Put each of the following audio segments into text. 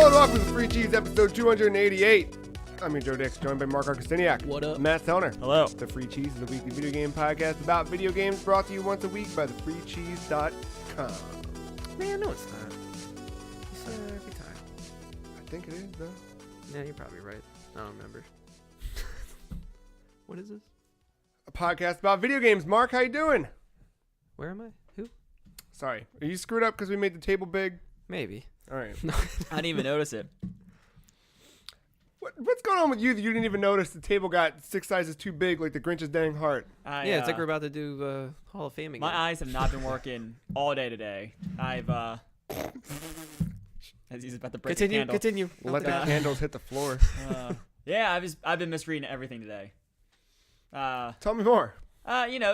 and welcome to Free Cheese episode 288. I'm your Joe Dix, joined by Mark Arcostiniak. What up? Matt Sellner. Hello. The Free Cheese is a weekly video game podcast about video games brought to you once a week by thefreecheese.com. Man, no, it's not. You say that every time. I think it is, though. Yeah, you're probably right. I don't remember. What is this? A podcast about video games. Mark, how you doing? Where am I? Who? Sorry. Are you screwed up because we made the table big? Maybe. All right. I didn't even notice it. What's going on with you that you didn't even notice the table got 6 sizes too big like the Grinch's dang heart? Yeah, it's like we're about to do Hall of Fame again. My eyes have not been working all day today. I've as he's about to break a candle. Continue. Let the candles hit the floor. Yeah, I've been misreading everything today. Tell me more.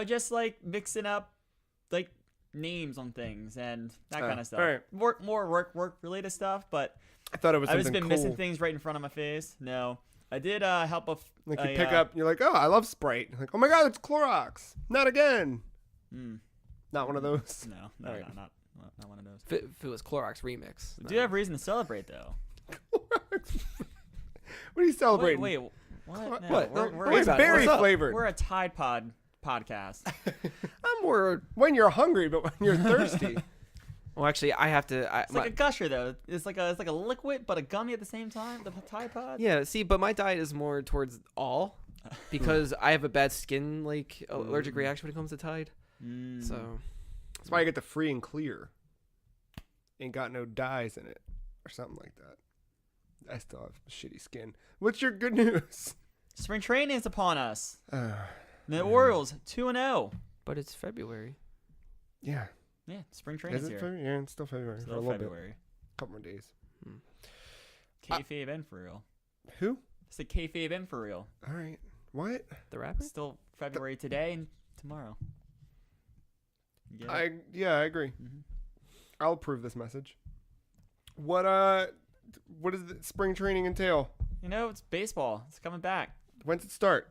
Just like mixing up like names on things and that kind of stuff. all right. More work related stuff, but I thought it was I've something just been cool. missing things right in front of my face. No, I did help a Like you pick up, and you're like, oh, I love Sprite. You're like, oh my god, it's Clorox. Not again. Not one of those. No, Right. not one of those. If it was Clorox Remix. We do have reason to celebrate though. Clorox. What are you celebrating? Wait, what? No, What? We're, It's about it. berry What's up? flavored. we're a Tide Pod podcast. I'm more. When you're hungry, but when you're thirsty. Well, actually, I have to. It's like a gusher though. It's like a liquid but a gummy at the same time. The Tide Pod. Yeah, see, but my diet is more towards all because I have a bad skin allergic reaction when it comes to Tide. So That's why you get the free and clear. Ain't got no dyes in it. Or something like that. I still have shitty skin. What's your good news? Spring training is upon us. The Orioles 2-0. but it's February. Yeah. Yeah, spring training's Is it here. February? Yeah, it's still February. For a Still little February. bit. Couple more days. Kayfabe in for real. Who? It's the kayfabe in for real. All right. What? The rapper? Still February today and tomorrow. You get it? I agree. Mhm. I'll approve this message. What does the spring training entail? It's baseball. It's coming back. When's it start?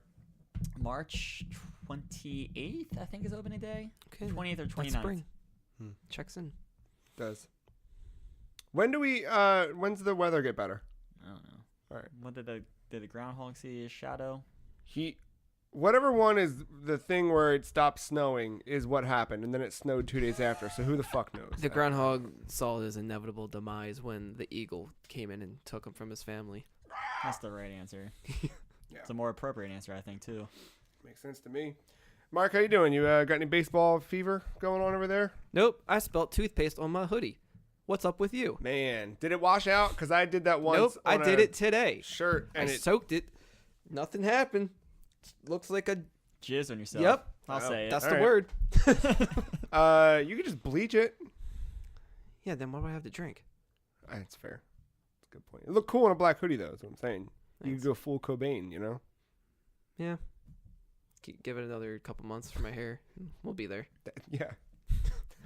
March 28th, I think, is opening day. Okay. 20th or 29th. That's spring. Hmm. Checks in. Does. When do we when's the weather get better? I don't know. All right. What did the groundhog see his shadow? Whatever one is the thing where it stopped snowing is what happened, and then it snowed 2 days after. So who the fuck knows? The groundhog saw his inevitable demise when the eagle came in and took him from his family. That's the right answer. Yeah. It's a more appropriate answer, I think, too. Makes sense to me. Mark, how you doing? You got any baseball fever going on over there? Nope, I spelled toothpaste on my hoodie. What's up with you? Man, did it wash out? Because I did that once. Nope, I on did a it today. Shirt and I it. soaked it. Nothing happened. Looks like a... Jizz on yourself. Yep. I'll say it. That's All the right. word. You could just bleach it. Yeah, then what do I have to drink? That's fair. That's a good point. It looked cool in a black hoodie, though. Is what I'm saying. You Thanks. could go full Cobain, you know. Yeah. Give it another couple months for my hair. We'll be there. Yeah.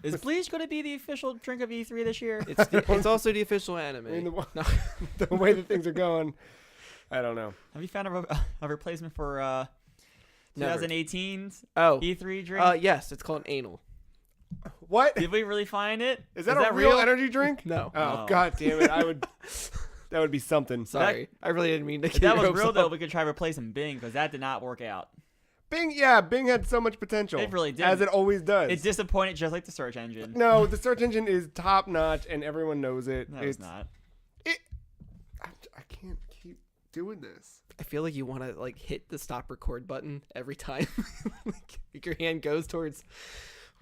Is bleach going to be the official drink of E3 this year? It's also the official anime. I mean, No. the way that things are going, I don't know. Have you found a replacement for Never. 2018's Oh. E3 drink? Yes, it's called anal. What? Did we really find it? Is that a real energy drink? No. Oh, No. god damn it! That would be something. Sorry. I really didn't mean to If get that your was hopes real, up. though, we could try replacing Bing because that did not work out. Bing had so much potential. It really did. As it always does. It disappointed just like the search engine. No, the search engine is top notch and everyone knows it. No, it's not. I can't keep doing this. I feel like you want to hit the stop record button every time like your hand goes towards.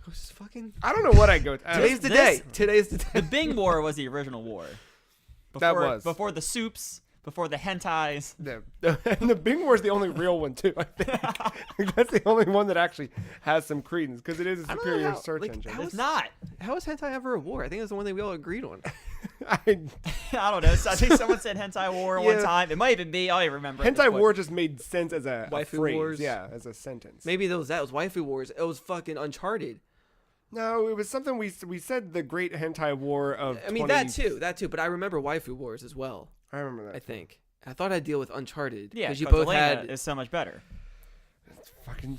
Just fucking. I don't know what I go. Today's the this- day. Today's the The day. Bing War was the original war. That was. Before the soups, before the hentais. And the Bing War is the only real one too. I think that's the only one that actually has some credence because it is a I don't know superior how- search like, engine. how It's not. How is hentai ever a war? I think it's the one that we all agreed on. I, I don't know. I think someone said hentai war one Yeah. time. It might have been me. I don't even remember. at this hentai point. war just made sense as a Waifu phrase. wars. Yeah, as a sentence. Maybe that was waifu wars. It was fucking Uncharted. No, it was something we said the great hentai war of. I mean 20 that too. But I remember waifu wars as well. I remember that. I think. I thought I'd deal with Uncharted. Yeah, because you 'cause both Elena had. is so much better.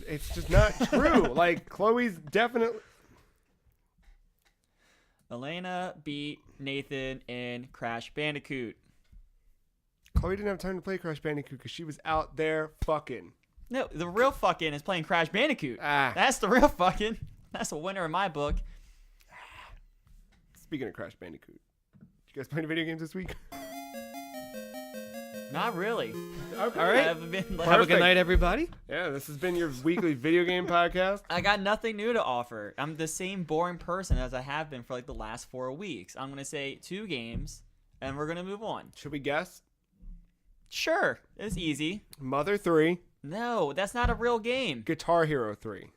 It's just not true. Like Chloe's definitely. Elena beat Nathan in Crash Bandicoot. Chloe didn't have time to play Crash Bandicoot because she was out there fucking. No, the real fucking is playing Crash Bandicoot. Ah. That's the real fucking. That's a winner in my book. Speaking of Crash Bandicoot, you guys play any video games this week? Not really. Okay. All right. Have a good Perfect. night, everybody. Yeah, this has been your weekly video game podcast. I got nothing new to offer. I'm the same boring person as I have been for like the last 4 weeks. I'm going to say 2 games, and we're going to move on. Should we guess? Sure. It's easy. Mother 3, No, that's not a real game. Guitar Hero 3.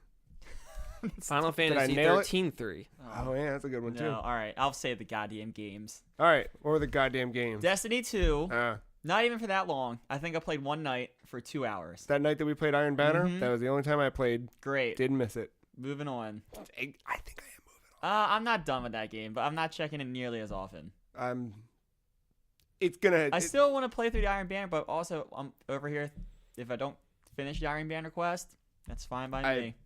Final Did I Fantasy nail it? 13 3. Oh, yeah, that's a good one, too. No, all right. I'll say the goddamn games. All right, or the goddamn games. Destiny 2, Uh, not even for that long. I think I played one night for 2 hours. that night that we played Iron Banner, Mhm. that was the only time I played. Great. Didn't miss it. Moving on. I think I am moving I'm not done with that game, but I'm not checking it nearly as often. on. It's gonna. I still want to play through the Iron Banner, but also I'm over here. If I don't finish the Iron Banner quest, that's fine by me.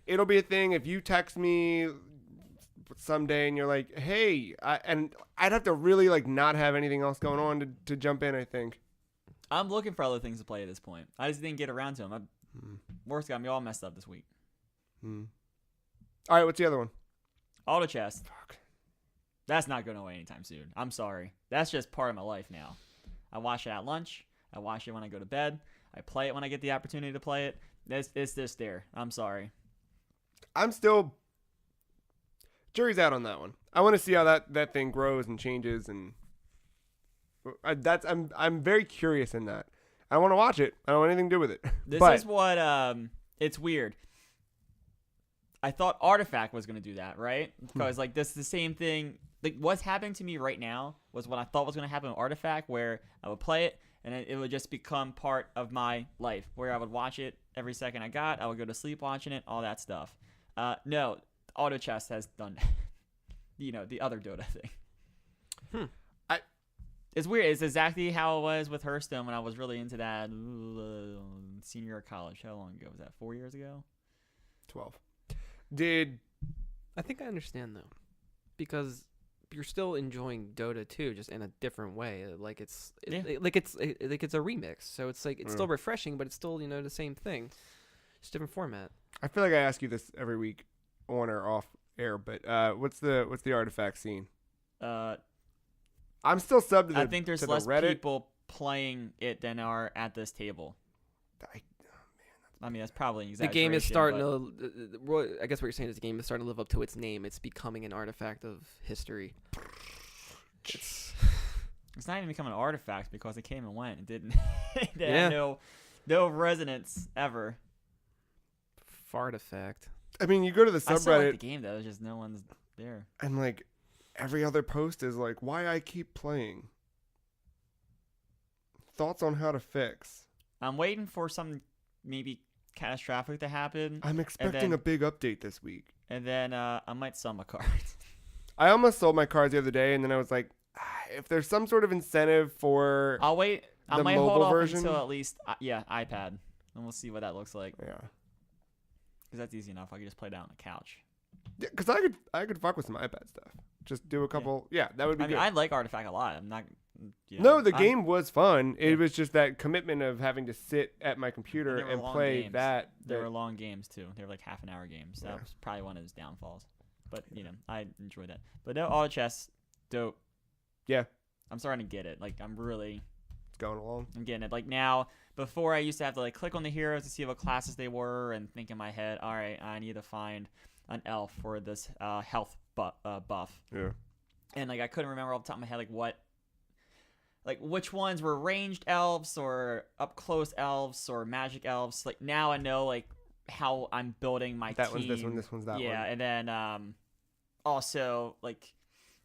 It'll be a thing if you text me someday and you're like, "Hey," and I'd have to really like not have anything else going on to jump in. I think. I'm looking for other things to play at this point. I just didn't get around to them. Work's got me all messed up this week. Hmm. All right, what's the other one? Auto chess. Fuck. That's not going away anytime soon. I'm sorry. That's just part of my life now. I watch it at lunch. I watch it when I go to bed. I play it when I get the opportunity to play it. It's just there. I'm sorry. I'm still. Jury's out on that one. I want to see how that thing grows and changes, and I'm very curious in that. I want to watch it. I don't want anything to do with it. This But- is what it's weird. I thought Artifact was going to do that, right? Because like this is the same thing. Like what's happening to me right now was what I thought was going to happen with Artifact, where I would play it and it would just become part of my life, where I would watch it every second I got. I would go to sleep watching it, all that stuff. No, Auto Chess has done that. The other Dota thing. It's weird. It's exactly how it was with Hearthstone when I was really into that senior year of college. How long ago was that? 4 years ago? 12. Did I think I understand though, because you're still enjoying Dota 2, just in a different way. Like it's a remix, so it's like it's still refreshing, but it's still the same thing, just different format. I feel like I ask you this every week, on or off air, but what's the Artifact scene? I'm still subbed to the I think there's to less the Reddit. people playing it than are at this table. I mean, that's probably an The game is exaggeration, starting to. I guess what you're saying is the game is starting to live up to its name. It's becoming an artifact of history. It's not even becoming an artifact because it came and went. It didn't. It Yeah. had no resonance ever. Fartifact. I mean, you go to the I still like the subreddit game though. It's just no one's there. and like every other post is like, "Why I keep playing." Thoughts on how to fix. I'm waiting for some maybe catastrophic to happen, I'm expecting then- a big update this week. and then I might sell my cards. I almost sold my cards the other day, and then I was like, if there's some sort of incentive for I'll wait. I The might hold mobile off version? until at least iPad, and we'll see what that looks like. yeah, Because that's easy enough. I can just play that on the couch. because I could fuck with some iPad stuff. Just do a couple. Yeah, that would be I mean, good. I like Artifact a lot. I'm not. No, the game was fun. It was just that commitment of having to sit at my computer They were and long play games. that. There were long games too. They were like half-an-hour games. That Yeah. was probably one of his downfalls. But I enjoyed that. But no, auto chess, dope. Yeah. I'm starting to get it. Like I'm going along. getting it. Like now, before I used to have to like click on the heroes to see what classes they were and think in my head, all right, I need to find an elf for this health buff. Yeah. And like I couldn't remember off the top of my head which ones were ranged elves or up close elves or magic elves. Like now I know like how I'm building my That team. one's this one. This one's that one. Yeah, and then also like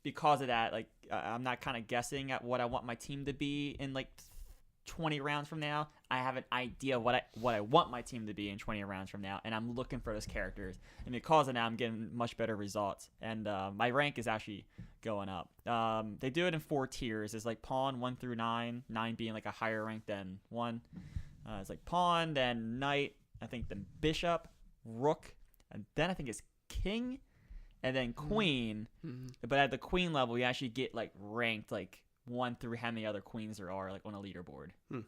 because of that, like I'm not kind of guessing at what I want my team to be in like 20 rounds from now. I have an idea what I want my team to be in 20 rounds from now, and I'm looking for those characters. And because of that, I'm getting much better results. And my rank is actually going up. They do it in 4 tiers. It's like pawn 1 through 9, 9 being like a higher rank than 1. It's like pawn, then knight, I think then bishop, rook, and then I think it's king, and then queen. Mm-hmm. But at the queen level, you actually get like ranked like 1 through how many other queens there are like on a leaderboard. Do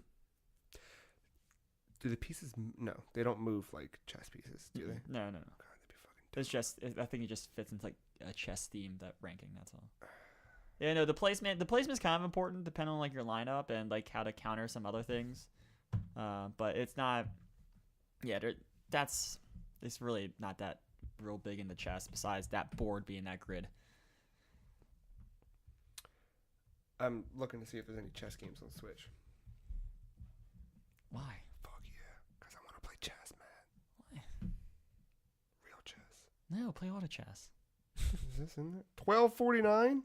the pieces? No, they don't move like chess pieces, do they? No. God, that'd be fucking It's just, I think it just fits into like a chess theme, that ranking. That's all. Yeah, no, the placement's kind of important depending on like your lineup and like how to counter some other things. But it's not. Yeah, it's really not that real big in the chess. Besides that board being that grid. I'm looking to see if there's any chess games on Switch. Why? Fuck yeah, because I want to play chess, man. Why? Real chess. No, play auto chess. Is this in there? $12.49.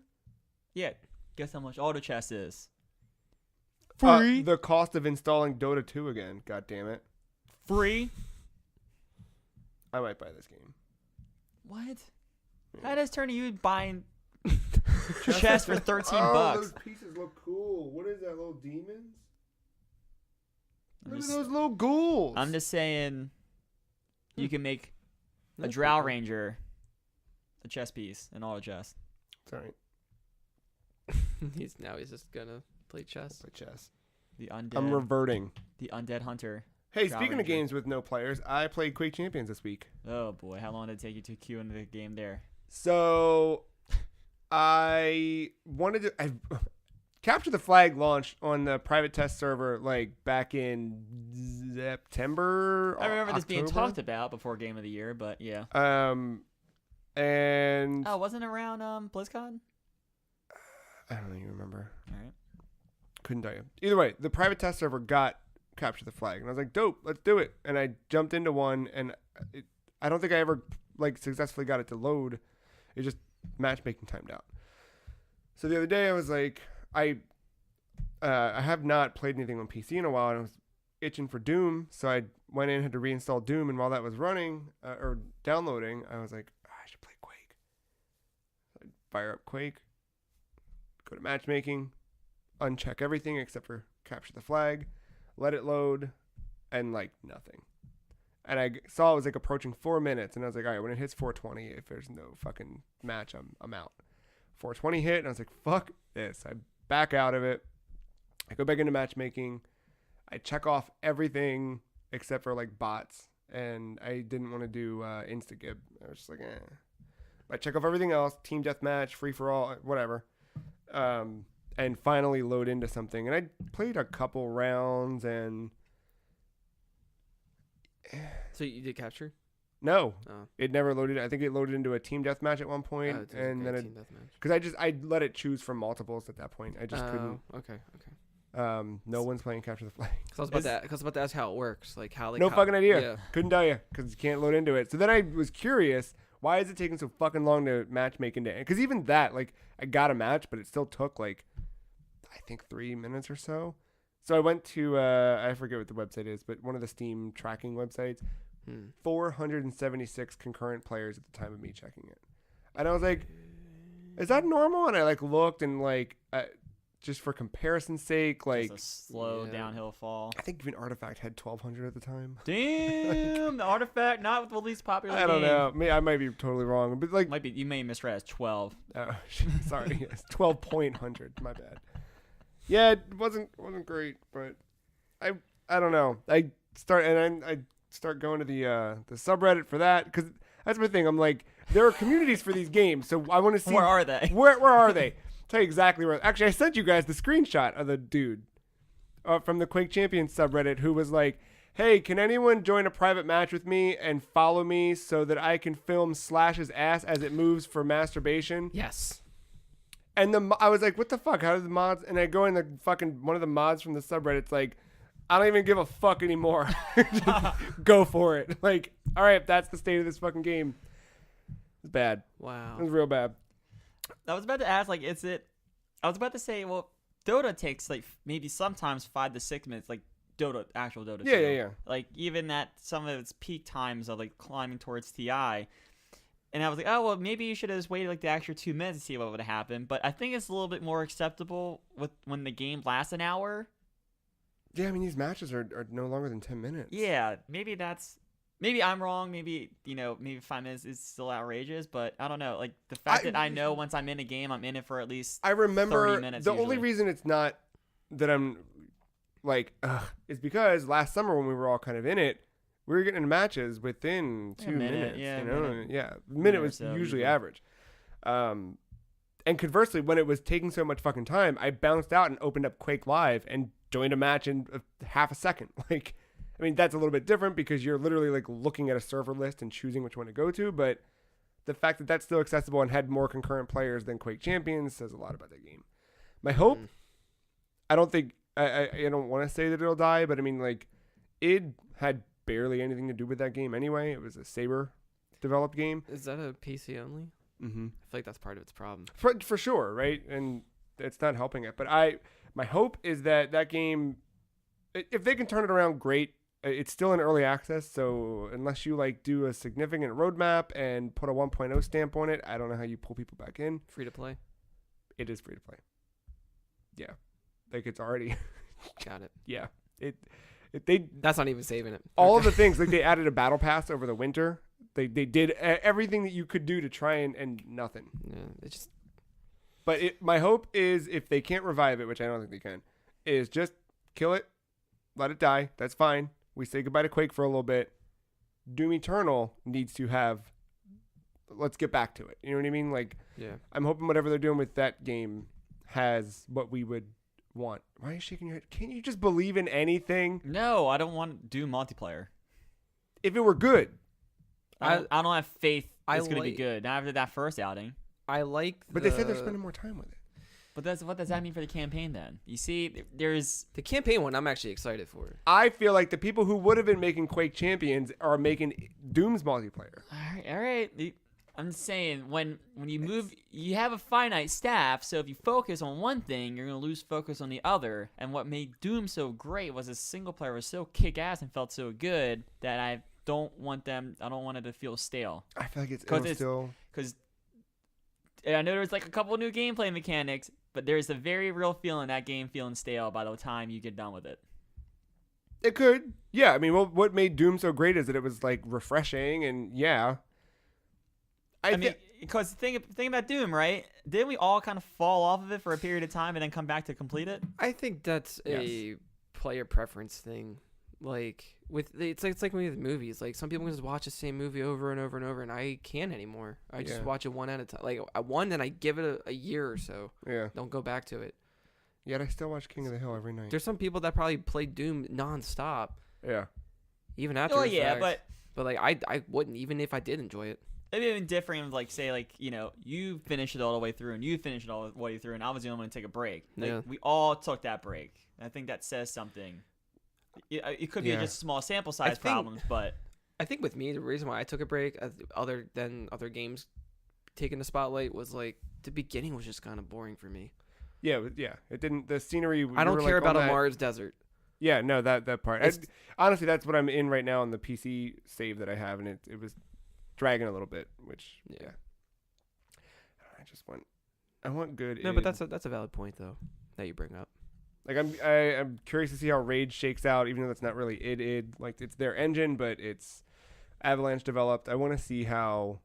Yeah, guess how much auto chess is? Free. The cost of installing Dota 2 again. God damn it. Free? I might buy this game. What? Yeah. How does turn to you buying chess for $13? Those pieces look cool. What is that, little demons? I'm Look just- at those little ghouls. I'm just saying, you can make a That's Drow pretty Ranger a chess piece in auto chess. Sorry, he's just gonna play chess. play chess. The undead. I'm reverting. The undead hunter. Hey, Drow speaking of Ranger. games with no players, I played Quake Champions this week. Oh boy, how long did it take you to queue into the game there? So, I wanted to. I Capture the Flag launched on the private test server like back in September. I remember this being October. talked about before Game of the Year, but yeah. And Oh, wasn't it around BlizzCon? I don't even remember. All right. Couldn't tell you. Either way, the private test server got Capture the Flag, and I was like, "Dope, let's do it." And I jumped into one, and I don't think I ever like successfully got it to load. It just matchmaking timed out. So the other day, I was like, I have not played anything on PC in a while, and I was itching for Doom, so I went in, had to reinstall Doom, and while that was running or downloading, I was like, I should play Quake. So I'd fire up Quake, go to matchmaking, uncheck everything except for Capture the Flag, let it load, and like nothing. And I saw it was like approaching 4 minutes, and I was like, all right, when it hits 420, if there's no fucking match, I'm out. 420 hit, and I was like, fuck this. I back out of it. I go back into matchmaking. I check off everything except for like bots, and I didn't want to do Instagib. I was just like, eh. I check off everything else, team deathmatch, free for all, whatever. And finally load into something. And I played a couple rounds, and So you did capture? no, Oh. it never loaded. I think it loaded into a team deathmatch at one point, Oh, it's and okay, then team deathmatch. because I let it choose from multiples at that point. I just couldn't. Okay. No one's playing Capture the Flag. Cause I was about to ask how it works, like how No fucking idea. Yeah. Couldn't tell you because you can't load into it. So then I was curious, why is it taking so fucking long to matchmake into it? Because even that, like, I got a match, but it still took like, I think 3 minutes or so. So I went to, I forget what the website is, but one of the Steam tracking websites, 476 concurrent players at the time of me checking it. And I was like, is that normal? And I like looked and like, just for comparison's sake, like, Just a slow Yeah. downhill fall. I think even Artifact had 1,200 at the time. Damn, the Artifact, not the least popular I don't game. know. I might be totally wrong, but like, Might be, you may misread as 12. oh, sorry, it's 12.100. My bad. Yeah, it wasn't great, but I don't know. I start going to the subreddit for that because that's my thing. I'm like, there are communities for these games, so I want to see Where are they? Where are they? Tell you exactly where. Actually, I sent you guys the screenshot of the dude from the Quake Champions subreddit who was like, "Hey, can anyone join a private match with me and follow me so that I can film Slash's ass as it moves for masturbation?" Yes. And I was like, "What the fuck? How did the mods?" And I go in the fucking one of the mods from the subreddit's like, "I don't even give a fuck anymore. Just go for it." Like, all right, that's the state of this fucking game. It's bad. Wow. It was real bad. I was about to ask, like, I was about to say, well, Dota takes, like, maybe sometimes 5 to 6 minutes, like, actual Dota. Yeah, too. yeah. Like, even at some of its peak times of, like, climbing towards TI. And I was like, oh, well, maybe you should have just waited, like, the extra 2 minutes to see what would have happened. But I think it's a little bit more acceptable when the game lasts an hour. Yeah, I mean, these matches are no longer than 10 minutes. Yeah, maybe that's maybe I'm wrong. Maybe maybe 5 minutes is still outrageous, but I don't know. Like the fact that I know once I'm in a game, I'm in it for at least. I remember 30 minutes the usually. only reason it's not that I'm like is because last summer when we were all kind of in it, we were getting into matches within 2 minutes. A minute was so, usually average. And conversely, when it was taking so much fucking time, I bounced out and opened up Quake Live and joined a match in half a second. Like, I mean, that's a little bit different because you're literally like looking at a server list and choosing which one to go to. But the fact that that's still accessible and had more concurrent players than Quake Champions says a lot about that game. My hope, I don't think, I don't want to say that it'll die, but I mean, like, it had barely anything to do with that game anyway. It was a Saber developed game. Is that a PC only? Mm-hmm. I feel like that's part of its problem. For sure, right? And it's not helping it. But my hope is that game, if they can turn it around, great. It's still in early access, so unless you like do a significant roadmap and put a 1.0 stamp on it, I don't know how you pull people back in. Free to play? It is free to play. Yeah, like it's already. Got it. Yeah, That's not even saving it. All of the things, like they added a battle pass over the winter. They did everything that you could do to try and nothing. Yeah, it just. But my hope is if they can't revive it, which I don't think they can, is just kill it, let it die. That's fine. We say goodbye to Quake for a little bit. Doom Eternal needs to have. Let's get back to it. You know what I mean? Like, yeah. I'm hoping whatever they're doing with that game has what we would want. Why are you shaking your head? Can't you just believe in anything? No, I don't want Doom multiplayer. If it were good. I don't have faith it's going to be like- good. Not after that first outing. I like. But they said they're spending more time with it. But what does that mean for the campaign then? You see, there's the campaign one. I'm actually excited for. I feel like the people who would have been making Quake Champions are making Doom's multiplayer. all right. I'm just saying when you move, you have a finite staff. So if you focus on one thing, you're gonna lose focus on the other. And what made Doom so great was his single player was so kick ass and felt so good that I don't want it to feel stale. I feel like it's still because I know there's like a couple new gameplay mechanics, but there's a very real feeling that game feeling stale by the time you get done with it. It could. Yeah, I mean, what made Doom so great is that it was like refreshing and yeah. I mean, because the thing about Doom, right? Didn't we all kind of fall off of it for a period of time and then come back to complete it? I think that's a player preference thing. Like it's like with movies. Like some people can just watch the same movie over and over and over, and I can't anymore. I just watch it one at a time. Like one, and I give it a year or so. Yeah. Don't go back to it. Yet I still watch King of the Hill every night. There's some people that probably play Doom nonstop. Yeah. Even after. Oh the yeah, fact. But like I wouldn't even if I did enjoy it. It'd be even different if, like, say, like, you finished it all the way through and you finished it all the way through and I was the only one to take a break. Like, we all took that break. I think that says something. It could be just small sample size problems, but... I think with me, the reason why I took a break, other than other games taking the spotlight, was, like, the beginning was just kind of boring for me. Yeah. It didn't... The scenery... I don't care about a Mars desert. Yeah, no, that part. Honestly, that's what I'm in right now on the PC save that I have, and it was... dragging a little bit, which I want good. No, but that's a valid point though that you bring up. Like I'm curious to see how Rage shakes out, even though that's not really id. Like it's their engine, but it's Avalanche developed. I want to see how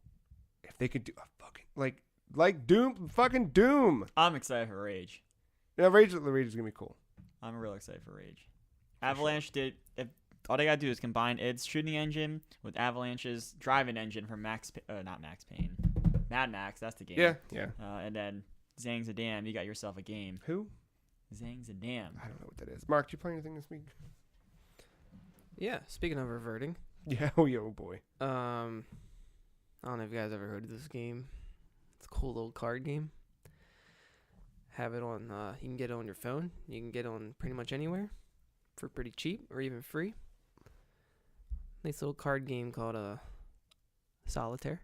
if they could do a fucking like Doom, fucking Doom. I'm excited for Rage. Yeah, Rage is gonna be cool. I'm real excited for Rage. Avalanche did. All they gotta do is combine id's shooting engine with Avalanche's driving engine from Mad Max. That's the game. Yeah. And then Zang's a Dam. You got yourself a game. Who? Zang's a Dam. I don't know what that is. Mark, did you play anything this week? Yeah. Speaking of reverting. Yeah. Oh boy. I don't know if you guys ever heard of this game. It's a cool little card game. Have it on. You can get it on your phone. You can get it on pretty much anywhere for pretty cheap or even free. Nice little card game called Solitaire.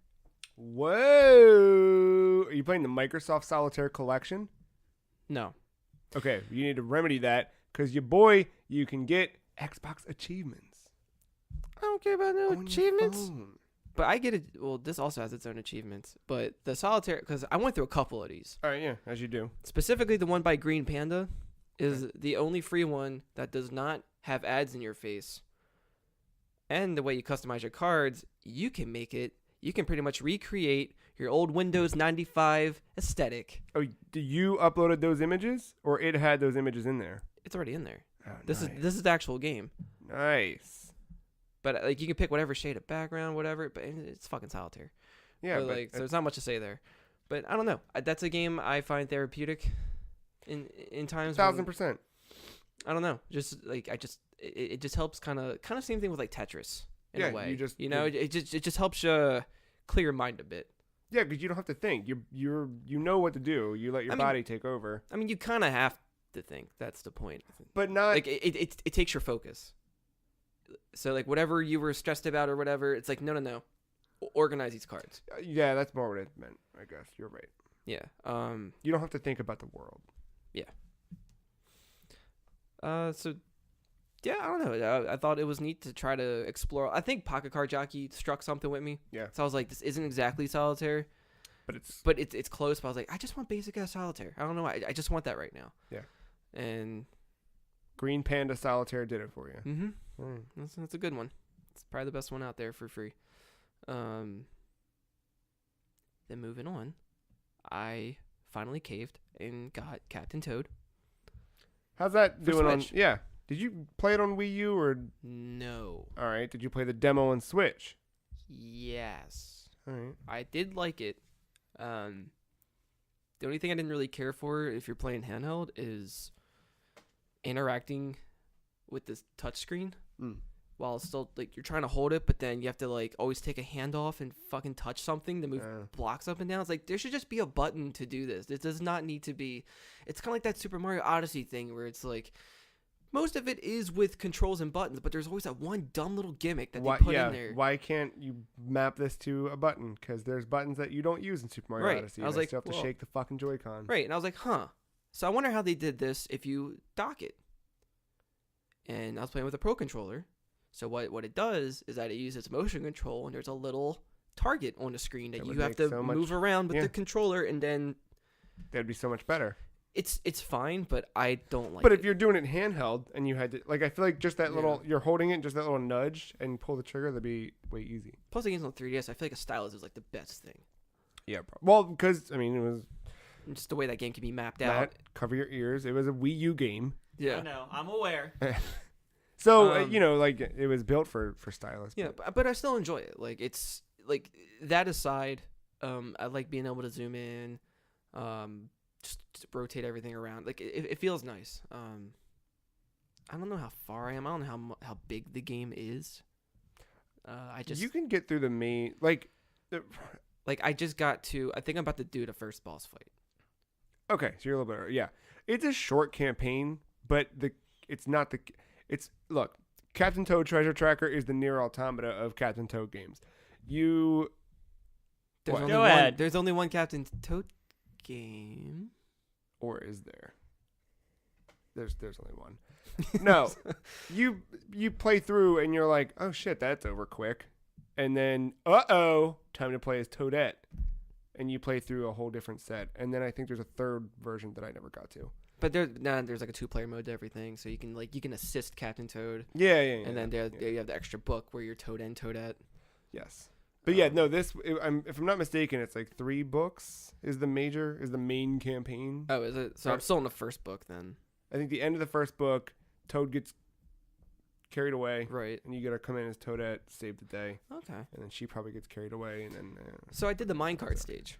Whoa! Are you playing the Microsoft Solitaire Collection? No. Okay, you need to remedy that because you can get Xbox achievements. I don't care about no on your achievements. phone. But I get it. Well, this also has its own achievements. But the Solitaire, because I went through a couple of these. All right, yeah, as you do. Specifically, the one by Green Panda is the only free one that does not have ads in your face. And the way you customize your cards, you can pretty much recreate your old Windows 95 aesthetic. Oh, you uploaded those images, or it had those images in there? It's already in there. Oh, This nice. is the actual game. Nice. But like you can pick whatever shade of background, whatever. But it's fucking solitaire. Yeah, But, like so, there's not much to say there. But I don't know. That's a game I find therapeutic. In times. 1,000%. I don't know. Just like it just helps kind of same thing with like Tetris in Yeah, a way. you It just helps you clear your mind a bit. Yeah, because you don't have to think. You know what to do. You let your body take over. I mean, you kind of have to think. That's the point. But not like it takes your focus. So like whatever you were stressed about or whatever, it's like no. Organize these cards. Yeah, that's more what it meant. I guess you're right. Yeah. You don't have to think about the world. Yeah. So, yeah, I don't know. I thought it was neat to try to explore. I think Pocket Card Jockey struck something with me. Yeah. So I was like, this isn't exactly solitaire, But it's close. But I was like, I just want basic ass solitaire. I don't know. I just want that right now. Yeah. And Green Panda Solitaire did it for you. that's a good one. It's probably the best one out there for free. Then moving on, I finally caved and got Captain Toad. How's that For doing Switch. on? Yeah. Did you play it on Wii U or? No. All right. Did you play the demo on Switch? Yes. All right. I did like it. The only thing I didn't really care for if you're playing handheld is interacting with this touchscreen while still like you're trying to hold it, but then you have to like always take a hand off and fucking touch something to move blocks up and down. It's like there should just be a button to do this. It does not need to be. It's kind of like that Super Mario Odyssey thing where it's like most of it is with controls and buttons, but there's always that one dumb little gimmick that they put in there. Why can't you map this to a button? Because there's buttons that you don't use in Super Mario Right. Odyssey. I was and like, still have to well- shake the fucking Joy-Con. Right, and I was like, huh. So I wonder how they did this if you dock it. And I was playing with a Pro Controller. So what it does is that it uses motion control, and there's a little target on the screen that That you would have make to so much- move around with yeah. the controller, and then That'd be so much better. it's fine, but I don't like But it. if you're doing it handheld and you had to, like, I feel like just that little, you're holding it, just that little nudge and pull the trigger, that'd be way easy. Plus, the games on 3DS, I feel like a stylus is like the best thing. Yeah. Well, because, I mean, it was, And just the way that game can be mapped out. Matt, cover your ears. It was a Wii U game. Yeah. I know. I'm aware. So, you know, like, it was built for stylus. Yeah, but I still enjoy it. Like it's like that aside, I like being able to zoom in, just rotate everything around. Like it feels nice. I don't know how far I am. I don't know how big the game is. You can get through the main, like I just got to. I think I'm about to do the first boss fight. okay, so you're a little bit, yeah. It's a short campaign, but look, Captain Toad Treasure Tracker is the near automata of Captain Toad games. There's What? only Go one, ahead. There's only one Captain Toad game. Or is there? There's only one. No, you play through and you're like, oh shit, that's over quick, and then time to play as Toadette, and you play through a whole different set, and then I think there's a third version that I never got to. But there's like a 2-player mode to everything, so you can assist Captain Toad, Yeah, and then there you have the extra book where you're Toad and Toadette. yes. But yeah, no. If I'm not mistaken, it's like 3 books is the main campaign. Oh, is it? So I'm still in the first book then. I think the end of the first book, Toad gets carried away, Right. and you gotta come in as Toadette, save the day, Okay. and then she probably gets carried away, and then So I did the minecart stage.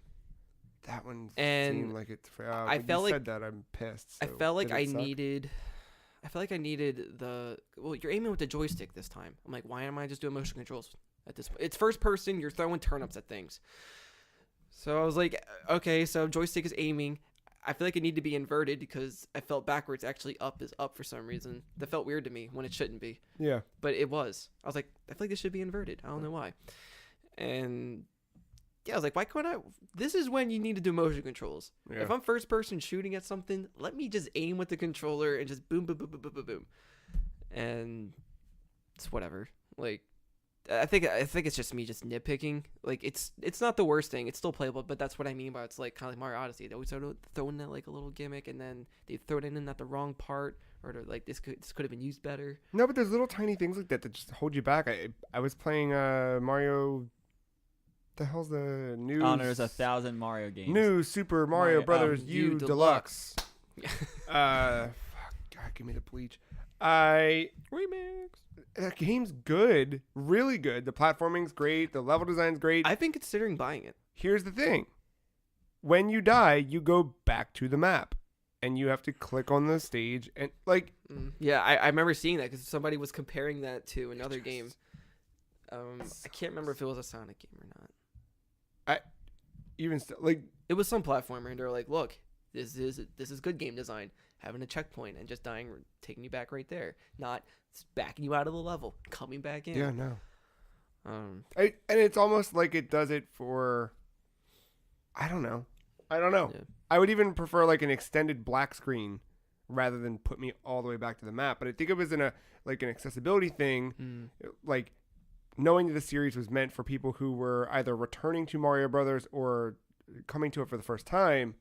that one And seemed like it. I When felt you like- said that, I'm pissed. I so felt like did I it suck? needed. I felt like I needed you're aiming with the joystick this time. I'm like, why am I just doing motion controls at this point? It's first person. You're throwing turnips at things. So I was like, okay, so joystick is aiming. I feel like it needed to be inverted because I felt backwards actually up is up for some reason. That felt weird to me when it shouldn't be. Yeah. But it was. I was like, I feel like this should be inverted. I don't know why. And yeah, I was like, why couldn't I? This is when you need to do motion controls. Yeah. If I'm first person shooting at something, let me just aim with the controller and just boom, boom, boom, boom, boom, boom, boom. And it's whatever. Like, I think it's just me just nitpicking. Like it's not the worst thing. It's still playable, but that's what I mean by it's like kind of like Mario Odyssey. They always sort of throw in like a little gimmick, and then they throw it in at the wrong part, or they're like this could have been used better. No, but there's little tiny things like that just hold you back. I was playing Mario. The hell's the new? There's 1,000 Mario games. New Super Mario Brothers U Deluxe. Fuck, God, give me the bleach. Remix. That game's good, really good. The platforming's great. The level design's great. I've been considering buying it. Here's the thing: when you die, you go back to the map, and you have to click on the stage and like. Yeah, I remember seeing that because somebody was comparing that to another game. I can't remember if it was a Sonic game or not. Even still, like it was some platformer, and they're like, "Look, this is good game design. Having a checkpoint and just dying, taking you back right there, not backing you out of the level, coming back in." yeah, no. Yeah. And it's almost like it does it for. I don't know. Yeah. I would even prefer like an extended black screen rather than put me all the way back to the map. But I think it was in an accessibility thing, like knowing that the series was meant for people who were either returning to Mario Brothers or coming to it for the first time.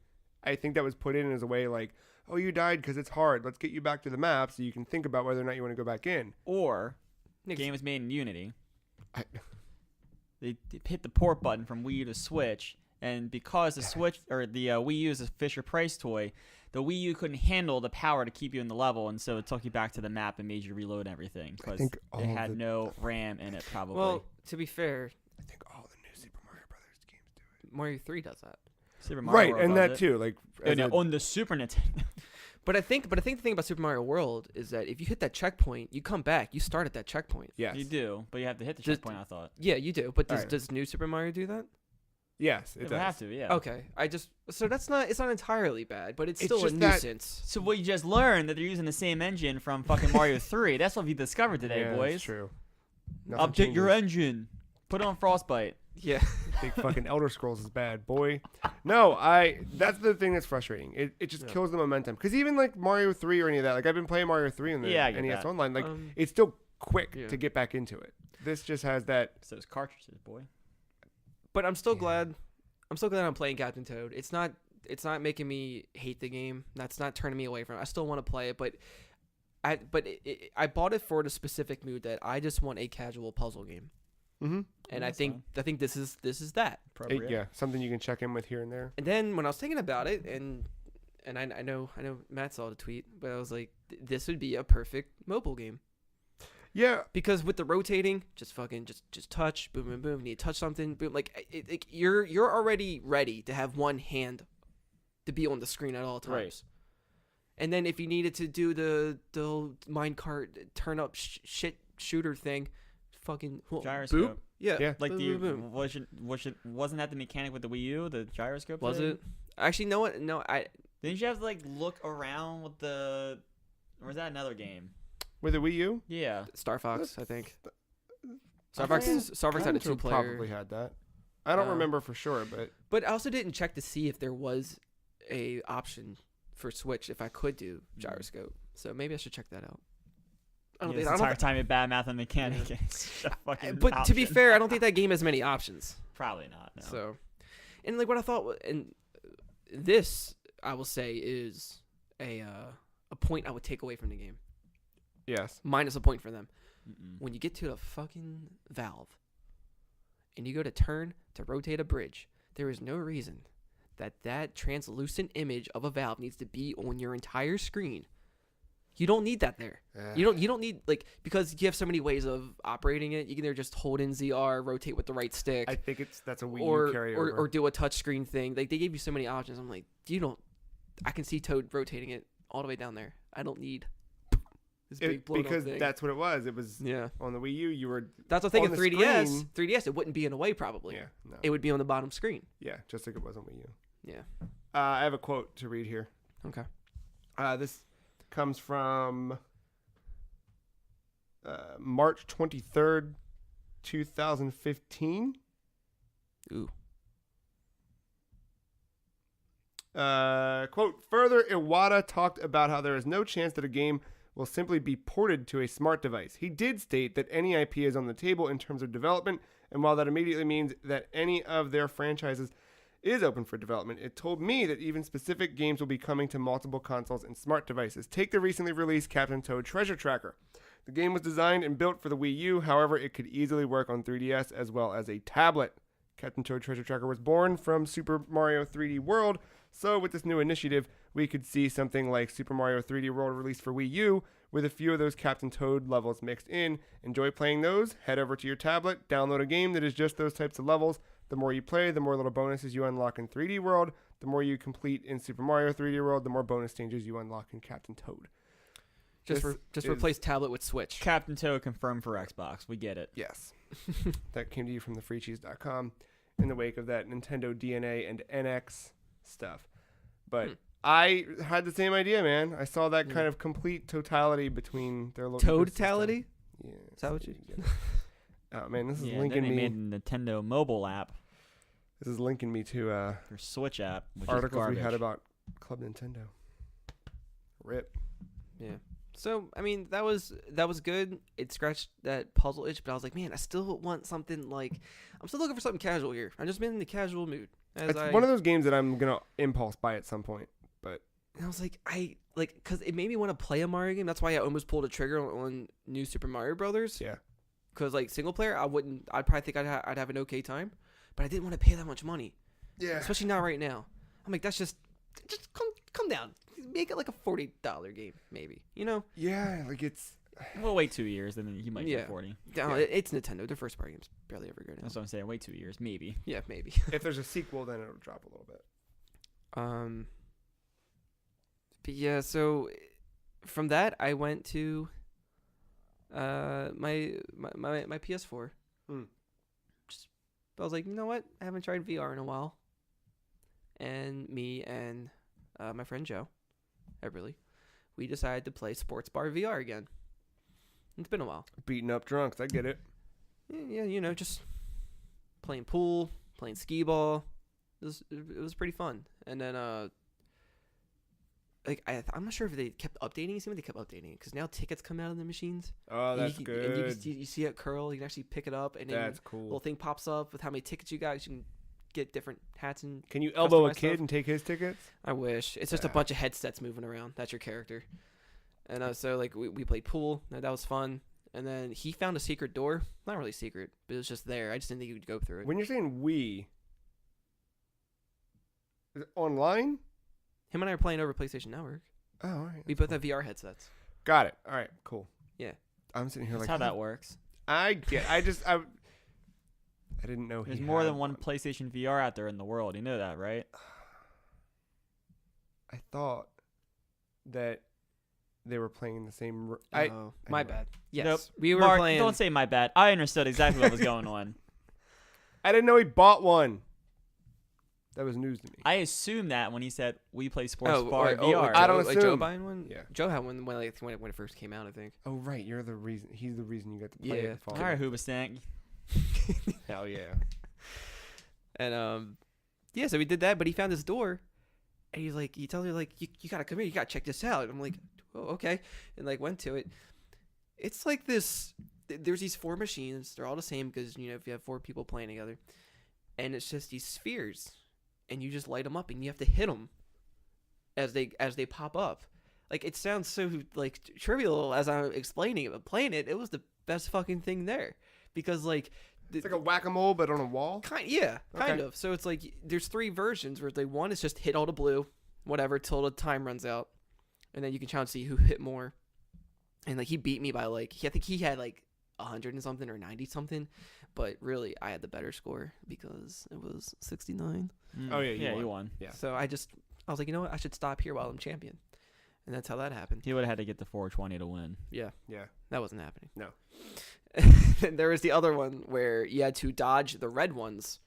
I think that was put in as a way like, oh, you died because it's hard. Let's get you back to the map so you can think about whether or not you want to go back in. Or the game was made in Unity. They hit the port button from Wii U to Switch, and because the Switch or the Wii U is a Fisher Price toy, the Wii U couldn't handle the power to keep you in the level, and so it took you back to the map and made you reload everything because it had no RAM in it. Probably. Well, to be fair, I think all the new Super Mario Brothers games do it. Mario 3 does that. Super Mario World and does that it. too. Like on the Super Nintendo. But I think the thing about Super Mario World is that if you hit that checkpoint, you come back. You start at that checkpoint. yes, You do, but you have to hit the checkpoint. I thought. Yeah, you do. But Alright. does New Super Mario do that? Yes, it It does. would have to, yeah. Okay, so it's not entirely bad, but it's It's still a just that- nuisance. So what you just learned that they're using the same engine from fucking Mario 3. That's what we discovered today, Yeah, boys. that's true. Nothing Update your changes. engine. Put it on Frostbite. Yeah. Big fucking Elder Scrolls is bad, boy. No, that's the thing that's frustrating. It just kills the momentum. Because even like Mario 3 or any of that, like I've been playing Mario 3 in the Yeah, I get NES that. Online, like it's still quick Yeah. to get back into it. This just has that. So it's cartridges, boy. But I'm still glad. I'm so glad I'm playing Captain Toad. It's not making me hate the game. That's not turning me away from it. I still want to play it, but I bought it for the specific mood that I just want a casual puzzle game. Mm-hmm. And That's I think this is that. Appropriate. Yeah, something you can check in with here and there. And then when I was thinking about it, and I know Matt saw the tweet, but I was like, this would be a perfect mobile game. Yeah, Because with the rotating, just touch, boom, boom, boom. You need to touch something, boom. Like you're already ready to have one hand to be on the screen at all times. Right. And then if you needed to do the minecart turn up shit shooter thing, fucking Gyroscope. boop. Yeah. Yeah. Like boom, boom, boom. wasn't that the mechanic with the Wii U, the gyroscope? Was thing? it? Actually, no. No, Didn't you have to like look around with the? Or was that another game? with the Wii U. Yeah. Star Fox, I think. I Star Fox think had a Contra 2-player. Probably had that. I don't Uh, remember for sure, but But I also didn't check to see if there was a option for Switch if I could do gyroscope. So maybe I should check that out. I don't This think. I entire don't. time you bad math and mechanic. It's a fucking But to be option. fair, I don't think that game has many options. Probably not. No. So, and like what I thought, and this I will say is a point I would take away from the game, yes, minus a point for them. Mm-mm. When you get to the fucking valve, and you go to turn to rotate a bridge, there is no reason that translucent image of a valve needs to be on your entire screen. You don't need that there. You don't need like because you have so many ways of operating it. You can either just hold in ZR, rotate with the right stick, I think that's a Wii or U carryover. or do a touch screen thing. Like they gave you so many options. I'm like, I can see Toad rotating it all the way down there. I don't need this big blown because thing. that's what it was. It was Yeah, on the Wii U. You were that's the thing. on In the 3DS, screen. 3DS, it wouldn't be in a way probably. yeah, no, It would be on the bottom screen. yeah, just like it was on Wii U. Yeah. I have a quote to read here. Okay. This comes from March 23rd, 2015. Ooh. Quote, further, Iwata talked about how there is no chance that a game will simply be ported to a smart device. He did state that any IP is on the table in terms of development, and while that immediately means that any of their franchises is open for development, it told me that even specific games will be coming to multiple consoles and smart devices. Take the recently released Captain Toad Treasure Tracker. The game was designed and built for the Wii U, however, it could easily work on 3DS as well as a tablet. Captain Toad Treasure Tracker was born from Super Mario 3D World, so with this new initiative, we could see something like Super Mario 3D World released for Wii U, with a few of those Captain Toad levels mixed in. Enjoy playing those, head over to your tablet, download a game that is just those types of levels. The more you play, the more little bonuses you unlock in 3D World. The more you complete in Super Mario 3D World, the more bonus stages you unlock in Captain Toad. Just replace tablet with Switch. Captain Toad confirmed for Xbox. We get it. Yes. That came to you from thefreecheese.com in the wake of that Nintendo DNA and NX stuff. But I had the same idea, man. I saw that kind of complete totality between their local Toad-tality? Yeah. Is that what you... Oh, man, this is Yeah, linking then they me. made a Nintendo mobile app. This is linking me to Or Switch app, which articles is we had garbage. about Club Nintendo. Rip. Yeah. So, I mean, that was good. It scratched that puzzle itch, but I was like, man, I still want something like... I'm still looking for something casual here. I'm just been in the casual mood. It's one of those games that I'm going to impulse buy at some point, but... And I was like, because it made me want to play a Mario game. That's why I almost pulled a trigger on New Super Mario Brothers. Yeah. Because, like, single player, I'd probably think I'd have an okay time, but I didn't want to pay that much money. Yeah. Especially not right now. I'm like, that's just come down. Make it like a $40 game, maybe. You know? Yeah, like it's... We'll wait 2 years, and then you might Yeah. get 40. No, Yeah. it's Nintendo. Their first party games barely ever go down. That's what I'm saying. Wait 2 years, maybe. Yeah, maybe. If there's a sequel, then it'll drop a little bit. But yeah, so from that I went to my PS4. I was like, you know what? I haven't tried VR in a while. And me and my friend Joe, Everly, we decided to play Sports Bar VR again. It's been a while. Beating up drunks, I get it. Yeah, you know, just playing pool, playing skee ball. It was pretty fun. And then I'm not sure if they kept updating. It seemed like they kept updating because now tickets come out of the machines. Oh, that's And good. you see it curl. You can actually pick it up, and then That's a cool. little thing pops up with how many tickets you got. You can get different hats and. Can you elbow a customize kid stuff. and take his tickets? I wish it's just a Yeah. bunch of headsets moving around. That's your character. And so like we played pool. And that was fun. And then he found a secret door. Not really secret, but it was just there. I just didn't think he would go through it. When you're saying we, is it online? Him and I are playing over PlayStation Network. Oh, all right. We both have VR headsets. Got it. All right, cool. Yeah. I'm sitting here That's like how that works. I didn't know There's he more had than one PlayStation VR out there in the world. You know that, right? I thought that they were playing the same. Oh, my anyway. bad. Yes, Nope. we were Mark, playing. don't say my bad. I understood exactly what was going on. I didn't know he bought one. That was news to me. I assumed that when he said we play Sports Oh, Bar or- VR. I don't like Joe assume. buying one. Yeah. Joe had one when it first came out, I think. Oh right, you're the reason. He's the reason you got to play Yeah. it. All right, Hoobastank. Hell yeah. And yeah, so we did that, but he found this door, and he's like, he tells me like, you gotta come here, you gotta check this out. I'm like, oh, okay, and like went to it. It's like this. There's these 4 machines. They're all the same because you know if you have 4 people playing together, and it's just these spheres, and you just light them up, and you have to hit them as they pop up. Like it sounds so like trivial as I'm explaining it, but playing it, it was the best fucking thing there because like. It's like a whack-a-mole, but on a wall. Kind Okay. of. So it's like there's 3 versions where it's like one is just hit all the blue, whatever, till the time runs out, and then you can try and see who hit more. And like he beat me by like I think he had like 100 and something or 90 something, but really I had the better score because it was 69. Oh, yeah, you you won. won. Yeah. So I was like, you know what, I should stop here while I'm champion, and that's how that happened. He would have had to get the 420 to win. Yeah, Yeah. that wasn't happening. No. And there was the other one where you had to dodge the red ones,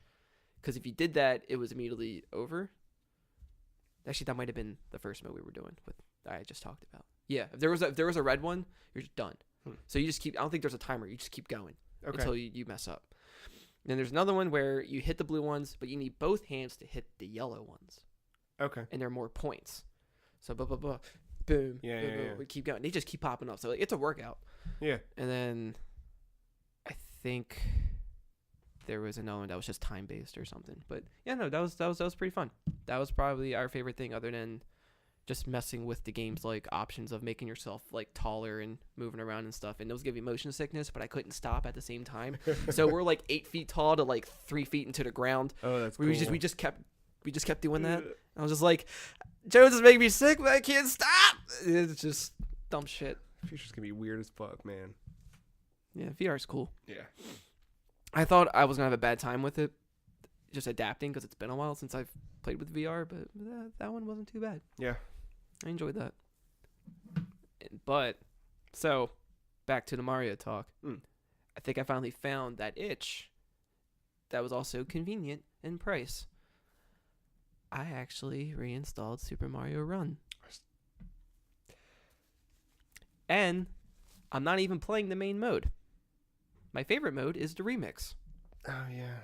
because if you did that, it was immediately over. Actually, that might have been the first mode we were doing with I just talked about. Yeah, if there was a red one, you're just done. So you just keep. I don't think there's a timer. You just keep going until you mess up. And then there's another one where you hit the blue ones, but you need both hands to hit the yellow ones, Okay. and there are more points. So boom, Yeah, boom, yeah, boom. yeah. We keep going. They just keep popping up. So like, it's a workout. Yeah. And then I think there was another one that was just time based or something. But yeah, no, that was pretty fun. That was probably our favorite thing, other than just messing with the game's like options of making yourself like taller and moving around and stuff. And those give you motion sickness, but I couldn't stop at the same time. So we're like 8 feet tall to like 3 feet into the ground. Oh, that's cool. We just kept doing that. I was just like, Jones is making me sick, but I can't stop. It's just dumb shit. Future's gonna be weird as fuck, man. Yeah, VR's cool. Yeah. I thought I was gonna have a bad time with it, just adapting, because it's been a while since I've played with VR, but that one wasn't too bad. Yeah. I enjoyed that. But so back to the Mario talk. I think I finally found that itch that was also convenient in price. I actually reinstalled Super Mario Run. And I'm not even playing the main mode. My favorite mode is the remix. Oh yeah.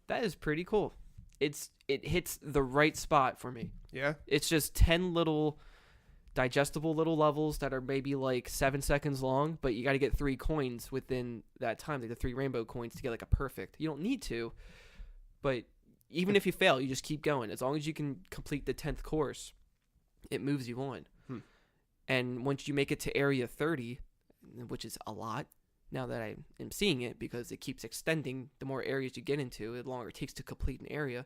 That is pretty cool. It hits the right spot for me. Yeah. It's just 10 little digestible little levels that are maybe like 7 seconds long, but you got to get 3 coins within that time, like the 3 rainbow coins to get like a perfect. You don't need to, but even if you fail, you just keep going. As long as you can complete the 10th course, it moves you on. And once you make it to area 30, which is a lot, now that I am seeing it, because it keeps extending, the more areas you get into, the longer it takes to complete an area,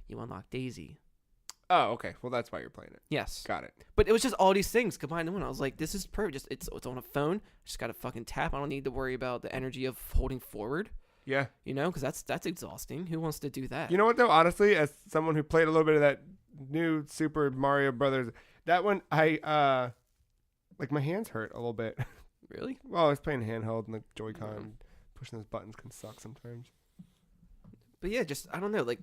you unlock Daisy. Oh, okay. Well, that's why you're playing it. Yes. Got it. But it was just all these things combined in one. I was like, this is perfect. Just it's on a phone. Just got to fucking tap. I don't need to worry about the energy of holding forward, Yeah. you know, because that's exhausting. Who wants to do that? You know what though? Honestly, as someone who played a little bit of that new Super Mario Brothers, that one like my hands hurt a little bit. Really? Well, I was playing handheld and the Joy-Con pushing those buttons can suck sometimes. But yeah, just I don't know, like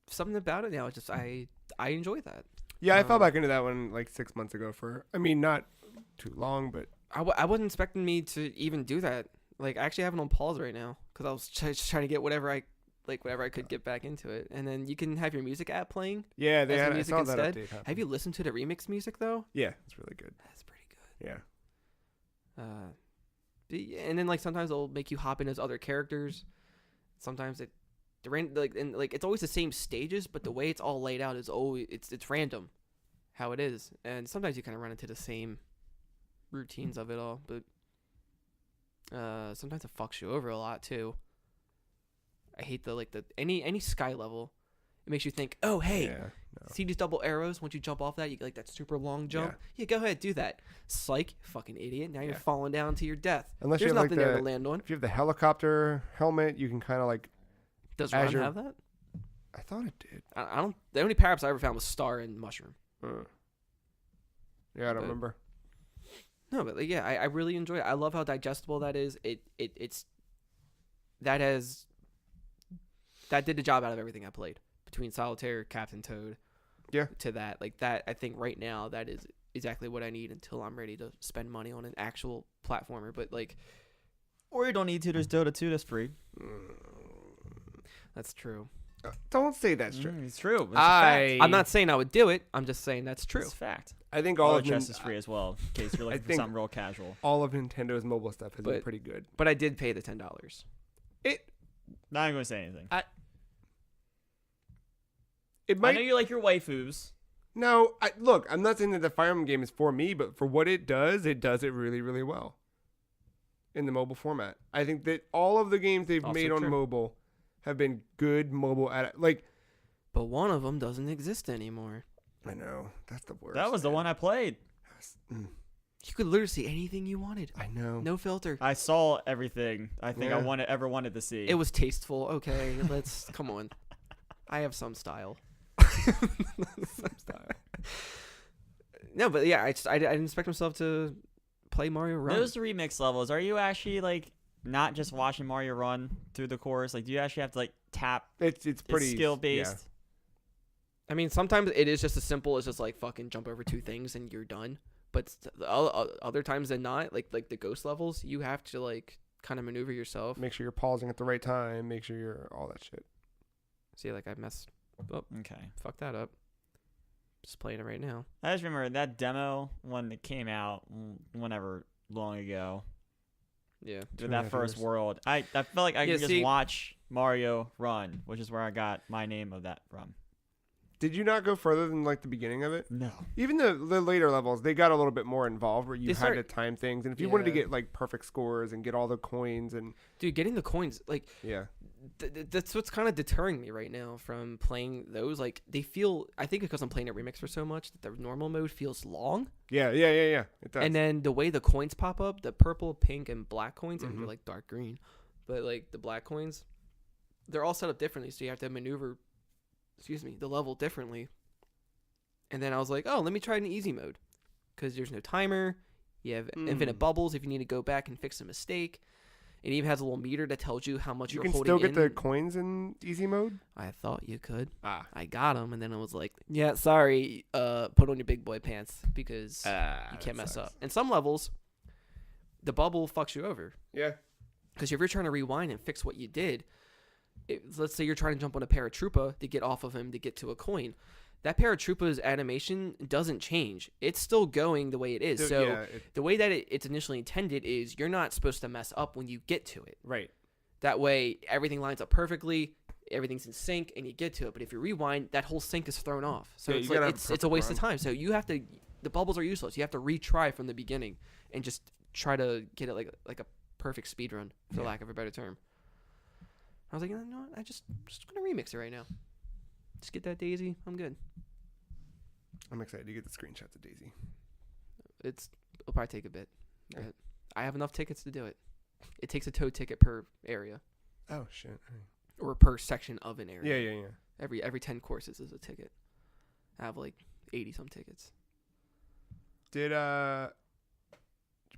something about it now. It's just I enjoy that. Yeah, I fell back into that one like 6 months ago not too long, but I wasn't expecting me to even do that. Like I actually have it on pause right now because I was just trying to get whatever I could get back into it. And then you can have your music app playing. yeah, they as the had I music saw instead. that update happen. Have you listened to the remix music though? Yeah, it's really good. That's pretty good. Yeah. And then like sometimes it'll make you hop in as other characters. Sometimes it's always the same stages, but the way it's all laid out is always it's random, how it is. And sometimes you kind of run into the same routines of it all, but sometimes it fucks you over a lot too. I hate any sky level. It makes you think, oh hey, Yeah. No. see these double arrows? Once you jump off that, you get like that super long jump. Yeah, go ahead, do that. Psych, fucking idiot. Now you're falling down to your death. Unless There's you have nothing there to land on. If you have the helicopter helmet, you can kind of like. Does as Run have that? I thought it did. I don't. The only power ups I ever found was Star and Mushroom. Yeah, I don't remember. No, but like, yeah, I really enjoy it. I love how digestible that is. That did the job out of everything I played. Between Solitaire, Captain Toad, to that. Like that, I think right now that is exactly what I need until I'm ready to spend money on an actual platformer. But like, Or you don't need to. There's Dota 2 that's free. that's true. Don't say that's true. It's true. It's a fact. I'm not saying I would do it. I'm just saying that's true. It's a fact. I think all of chess is free as well, in case you're looking for think- something real casual. all of Nintendo's mobile stuff has been But- pretty good. But I did pay the $10. Not even going to say anything. It I might. know you like your waifus. No, look, I'm not saying that the Fire Emblem game is for me, but for what it does it really, really well. In the mobile format, I think that all of the games they've Also made on true. mobile have been good mobile. But one of them doesn't exist anymore. I know that's the worst. That was the one I played. You could literally see anything you wanted. I know. No filter. I saw everything I think Yeah. I ever wanted to see. It was tasteful. Okay, let's come on. I have some style. No, but yeah, I didn't expect myself to play Mario Run. Those remix levels, are you actually like not just watching Mario Run through the course? Like, do you actually have to like tap? It's pretty It's skill based. I mean, sometimes it is just as simple as just like fucking jump over 2 things and you're done. But other times than not, like the ghost levels, you have to like kind of maneuver yourself. Make sure you're pausing at the right time. Make sure you're all that shit. See, like I messed up. Okay. Fuck that up. Just playing it right now. I just remember that demo when it came out, whenever long ago. Yeah. With that first world, I felt like I could just watch Mario run, which is where I got my name of that from. Did you not go further than like the beginning of it? No. Even the later levels, they got a little bit more involved where you They had to time things, and if you wanted to Yeah. get like perfect scores and get all the coins and Dude, getting the coins, like, yeah, that's what's kind of deterring me right now from playing those. Like, they feel, I think because I'm playing a remix for so much, that the normal mode feels long. yeah, it does. And then the way the coins pop up, the purple, pink, and black coins, and Mhm. they're like dark green, but like the black coins, they're all set up differently, so you have to maneuver, the level differently. And then I was like, oh, let me try it in easy mode, because there's no timer. You have infinite bubbles if you need to go back and fix a mistake. It even has a little meter that tells you how much you you're can holding still get in. the coins in easy mode. I thought you could. I got them, and then it was like, yeah, sorry, put on your big boy pants, because you can't mess up. In some levels, the bubble fucks you over. Yeah. Because if you're trying to rewind and fix what you did, let's say you're trying to jump on a paratroopa to get off of him to get to a coin. That paratroopa's animation doesn't change. It's still going the way it is. The way that it's initially intended is you're not supposed to mess up when you get to it. Right. That way, everything lines up perfectly, everything's in sync, and you get to it. But if you rewind, that whole sync is thrown off. So it's like it's a waste of time. So you have to, the bubbles are useless. You have to retry from the beginning and just try to get it like a perfect speed run, for lack of a better term. I was like, you know what? I'm just gonna remix it right now. Just get that Daisy. I'm good. I'm excited to get the screenshots of Daisy. It'll probably take a bit. Yeah. But I have enough tickets to do it. It takes a tow ticket per area. Oh shit. Or per section of an area. Yeah. Every 10 courses is a ticket. I have like 80 some tickets. Did you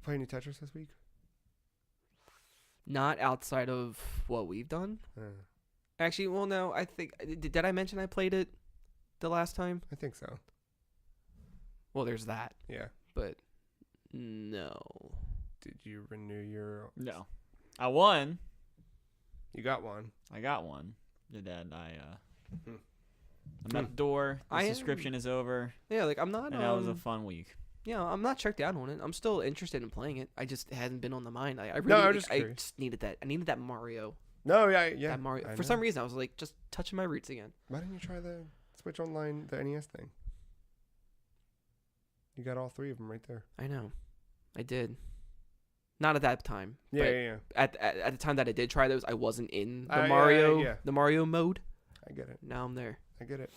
play any Tetris this week? Not outside of what we've done. Actually, well, no. I think did I mention I played it the last time? I think so. Well, there's that. Yeah. But no. Did you renew your? No. I won. You got one. I got one. Did that? I'm Hmm. at the door. The I subscription is over. Yeah, like I'm not. And that was a fun week. Yeah, I'm not checked out on it. I'm still interested in playing it. I just hadn't been on the mind. I really, No, I'm like, just I curious. just needed that. I needed that Mario. No, yeah. That Mario. I For know. some reason, I was like just touching my roots again. Why didn't you try the Switch Online, the NES thing? You got all three of them right there. I know, I did. Not at that time. Yeah, but yeah. At the time that I did try those, I wasn't in the Yeah. the Mario mode. I get it. Now I'm there. I get it.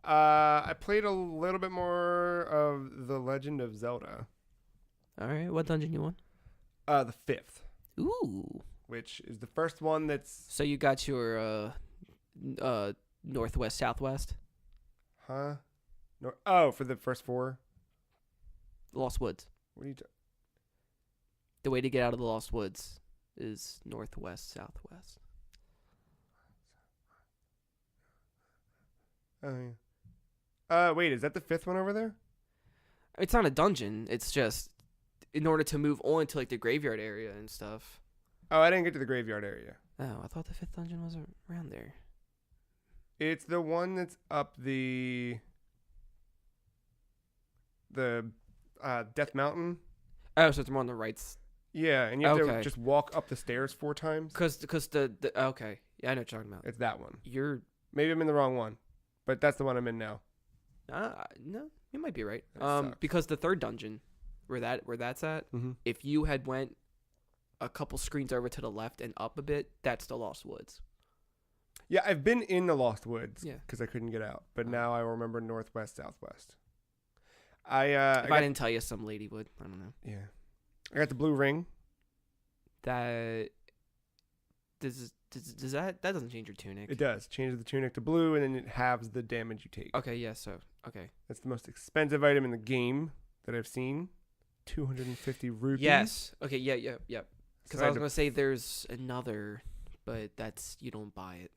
I played a little bit more of The Legend of Zelda. All right, what dungeon you want? The 5th, Ooh. which is the first one that's So you got your northwest, southwest, no. For the first 4. Lost Woods. What are you? The way to get out of the Lost Woods is northwest, southwest. Oh yeah. Wait, is that the 5th one over there? It's not a dungeon. It's just in order to move on to like the graveyard area and stuff. Oh, I didn't get to the graveyard area. Oh, I thought the 5th dungeon was around there. It's the one that's up the Death Mountain. Oh, so it's more on the right. Yeah, and you have to Okay. just walk up the stairs 4 times. Cause the okay, yeah, I know what you're talking about. It's that one. You're Maybe I'm in the wrong one, but that's the one I'm in now. no, you might be right. That sucks. Because the 3rd dungeon, where that's at, Mm-hmm. if you had went a couple screens over to the left and up a bit, that's the Lost Woods. Yeah, I've been in the Lost Woods. Yeah. Because I couldn't get out, but Oh. now I remember northwest, southwest. If I didn't tell you, some lady would. I don't know. Yeah, I got the blue ring. That does that doesn't change your tunic? It does change the tunic to blue, and then it halves the damage you take. Okay, yeah. So okay. That's the most expensive item in the game that I've seen. 250 rupees. Yes. Okay. Yeah. Because So I was gonna say there's another, but that's you don't buy it.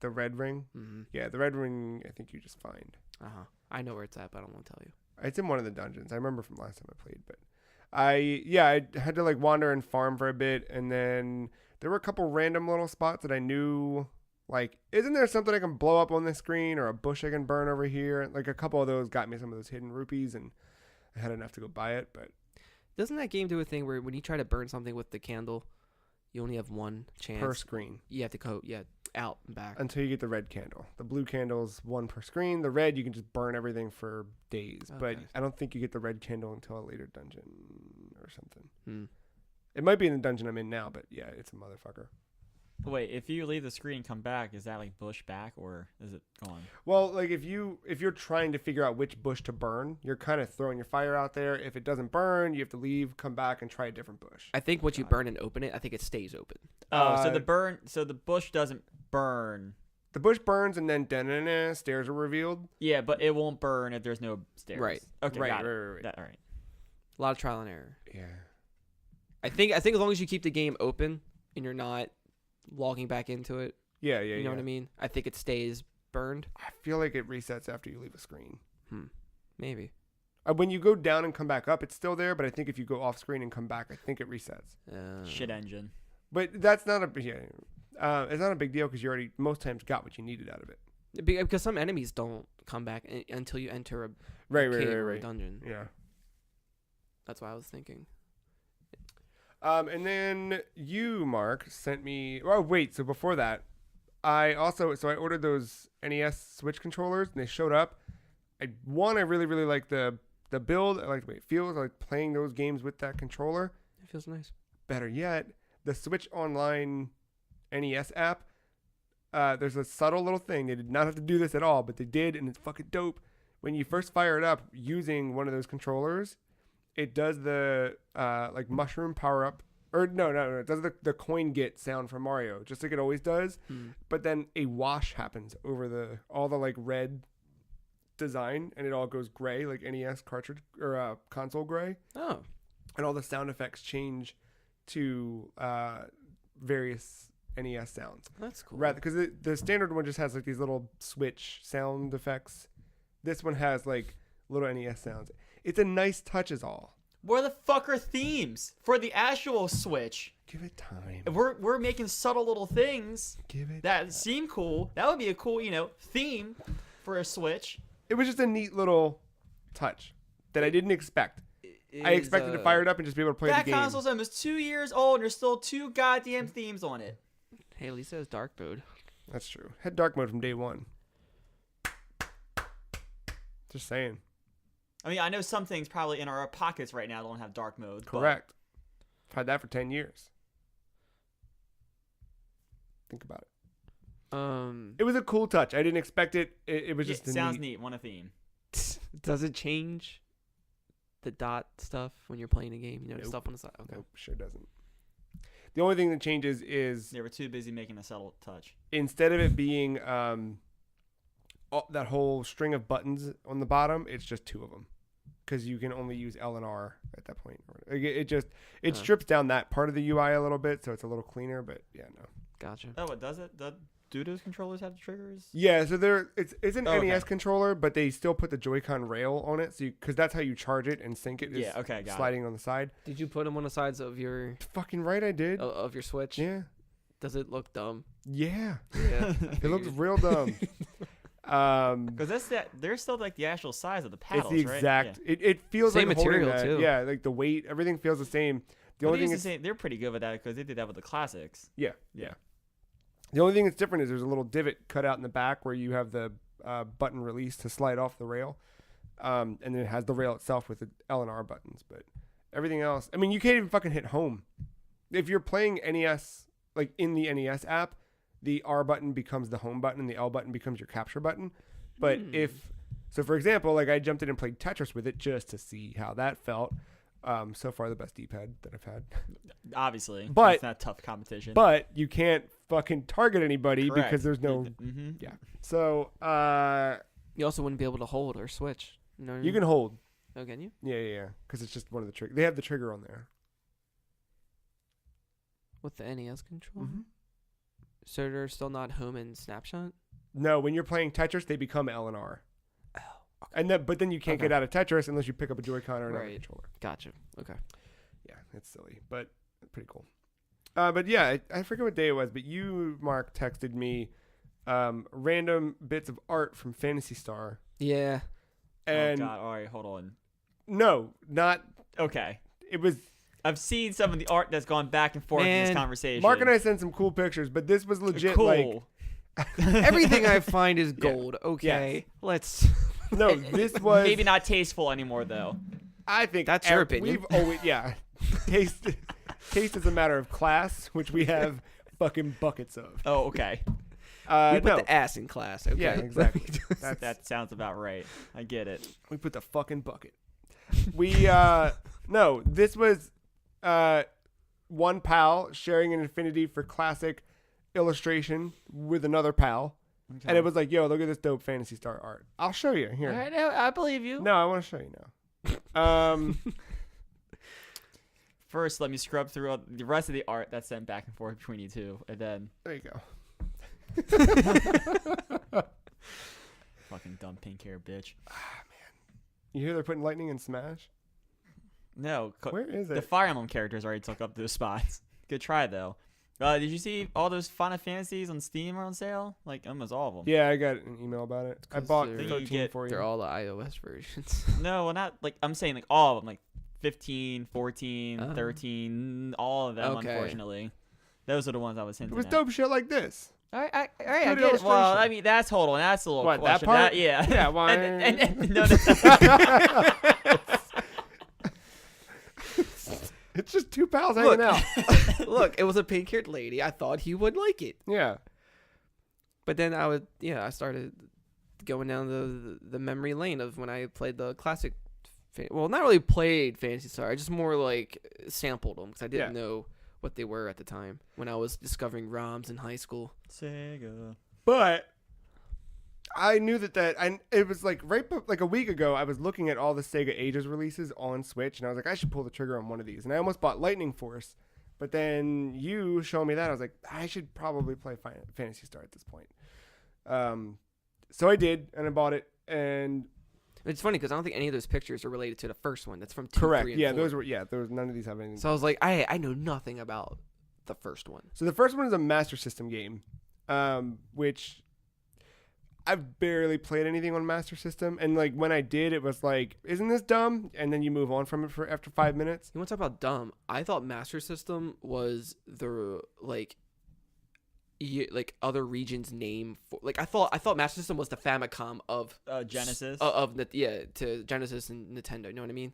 the red ring. Mm-hmm. Yeah, the red ring. I think you just find. I know where it's at, but I don't want to tell you. It's in one of the dungeons. I remember from last time I played, but I had to like wander and farm for a bit, and then there were a couple random little spots that I knew like, isn't there something I can blow up on this screen or a bush I can burn over here? Like, a couple of those got me some of those hidden rupees, and I had enough to go buy it. But Doesn't that game do a thing where when you try to burn something with the candle, you only have one chance per screen You have to go out and back. until you get the red candle. The blue candle's one per screen. The red, you can just burn everything for days. But Okay. I don't think you get the red candle until a later dungeon or something. Hmm. It might be in the dungeon I'm in now, but yeah, it's a motherfucker. Wait, if you leave the screen and come back, is that like bush back or is it gone? Well, like if you're trying to figure out which bush to burn, you're kind of throwing your fire out there. If it doesn't burn, you have to leave, come back, and try a different bush. I think once you burn and open it, I think it stays open. Oh, so the bush doesn't burn. The bush burns, and then da-na-na, stairs are revealed. Yeah, but it won't burn if there's no stairs. Right. Okay. Right, got it. right. That, all right. A lot of trial and error. Yeah. I think as long as you keep the game open and you're not logging back into it, Yeah. you know what I mean? I think it stays burned. I feel like it resets after you leave a screen. Maybe. When you go down and come back up, it's still there. But I think if you go off screen and come back, I think it resets. Shit engine. But that's not a it's not a big deal because you already most times got what you needed out of it. Because some enemies don't come back until you enter a Right, cave or a dungeon. Yeah. That's what I was thinking. And then you, Mark, sent me. Oh, wait. So before that, I ordered those NES Switch controllers, and they showed up. I really, really like the build. I like the way it feels. I like playing those games with that controller. It feels nice. Better yet, the Switch Online NES app. There's a subtle little thing. They did not have to do this at all, but they did, and it's fucking dope. When you first fire it up using one of those controllers, it does the like mushroom power up, or no, it does the coin get sound from Mario, just like it always does. But then a wash happens over all the like red design, and it all goes gray, like NES cartridge or console gray. Oh, and all the sound effects change to various NES sounds. that's cool. Rather, because the standard one just has like these little Switch sound effects. This one has like little NES sounds. It's a nice touch, is all. Where the fuck are themes for the actual Switch? Give it time. If we're making subtle little things Give it. that seem cool. That would be a cool, theme for a Switch. It was just a neat little touch that I didn't expect. I expected to fire it up and just be able to play That the game. console's almost 2 years old and there's still 2 goddamn themes on it. Hey, at least it has dark mode. That's true. Had dark mode from day one. Just saying. I mean, I know some things probably in our pockets right now don't have dark mode. Correct. I've had that for 10 years. Think about it. It was a cool touch. I didn't expect it. It was just sounds neat. Want a theme? Does it change the dot stuff when you're playing a game? You know, the Nope. stuff on the side. Okay. Nope, sure doesn't. The only thing that changes is They were too busy making a subtle touch. instead of it being that whole string of buttons on the bottom, it's just 2 of them because you can only use L and R at that point. It strips down that part of the UI a little bit, so it's a little cleaner. But yeah, no. Gotcha. Oh, what does it? Do those controllers have triggers? Yeah, so it's an Oh, okay. NES controller, but they still put the Joy-Con rail on it, so because that's how you charge it and sync it. Is Yeah, okay, got it. sliding on the side. Did you put them on the sides of your Fucking right, I did. of your Switch? Yeah, Does it look dumb? yeah. Yeah. It looks real dumb. Because they're still like the actual size of the paddles, It's the right? exact. It feels Same like holding material, that. too. Yeah, like the weight, everything feels the same. The Yeah. only thing is, They're pretty good with that because they did that with the classics. yeah. The only thing that's different is there's a little divot cut out in the back where you have the button release to slide off the rail, and then it has the rail itself with the L and R buttons. But everything else, I mean, you can't even fucking hit home. If you're playing NES, like in the NES app, the R button becomes the home button and the L button becomes your capture button. But for example, like I jumped in and played Tetris with it just to see how that felt. So far the best D-pad that I've had. Obviously, But- it's not tough competition. But you can't fucking target anybody Correct. because there's no. Mm-hmm. Yeah. So You also wouldn't be able to hold or switch. You know what I you mean? can hold. Oh, can you? Yeah. Because it's just one of the triggers. They have the trigger on there. With the NES controller? Mm-hmm. So they're still not home and snapshot? No, when you're playing Tetris, they become L and R. Oh, But then you can't Okay. get out of Tetris unless you pick up a Joy-Con or another Right. controller. Gotcha. Okay. Yeah, it's silly, but pretty cool. But yeah, I forget what day it was, but you, Mark, texted me random bits of art from Phantasy Star. Yeah. And oh God! All right, hold on. no, not. Okay, It was I've seen some of the art that's gone back and forth in Man, this conversation. Mark and I sent some cool pictures, but this was legit. cool. Like, Everything I find is gold. Okay. Yes. Let's. no, this was Maybe not tasteful anymore though. I think That's your opinion. We've always taste is a matter of class, which we have fucking buckets of. Oh, okay. We put No, the ass in class. Okay. yeah, exactly. That's, That sounds about right. I get it. we put the fucking bucket. We no, this was one pal sharing an affinity for classic illustration with another pal, and it was like, "Yo, look at this dope Phantasy Star art. I'll show you here." All right, I believe you. No, I want to show you now. First, let me scrub through all the rest of the art that's sent back and forth between you two, and then There you go. fucking dumb pink hair bitch. You hear they're putting lightning in Smash? No, Where is the it? Fire Emblem characters already took up those spots. Good try though. Did you see all those Final Fantasies on Steam are on sale? Like almost all of them. Yeah, I got an email about it. I 'cause bought they're- 13 get- for you. They're all the iOS versions. No, well not like I'm saying like all of them, like 15, 14, Oh. 13, all of them. Okay. Unfortunately, those are the ones I was It hinting was at. dope shit like this. All right, I Good get it. Well, illustration. I mean that's hold on, that's a little What, that question. part? Yeah. Yeah, why? and no, It's just two pals hanging out. Look, it was a pink-haired lady. I thought he would like it, Yeah. but then I started going down the memory lane of when I played the classic. Well, not really played Phantasy Star. I just more like sampled them because I didn't Yeah. know what they were at the time when I was discovering ROMs in high school. Sega. But I knew it was like like a week ago, I was looking at all the Sega Ages releases on Switch, and I was like, I should pull the trigger on one of these. And I almost bought Lightning Force, but then you showed me that. I was like, I should probably play Phantasy Star at this point. So I did, and I bought it, and It's funny because I don't think any of those pictures are related to the first one. That's from 2, correct. 3, and Yeah, 4. those were none of these have anything. So I was like, I know nothing about the first one. So the first one is a Master System game, which I've barely played anything on Master System, and like when I did, it was like, isn't this dumb? And then you move on from it after 5 minutes. You want to talk about dumb? I thought Master System was the like other regions' name for I thought Master System was the Famicom of Genesis. to Genesis and Nintendo. You know what I mean?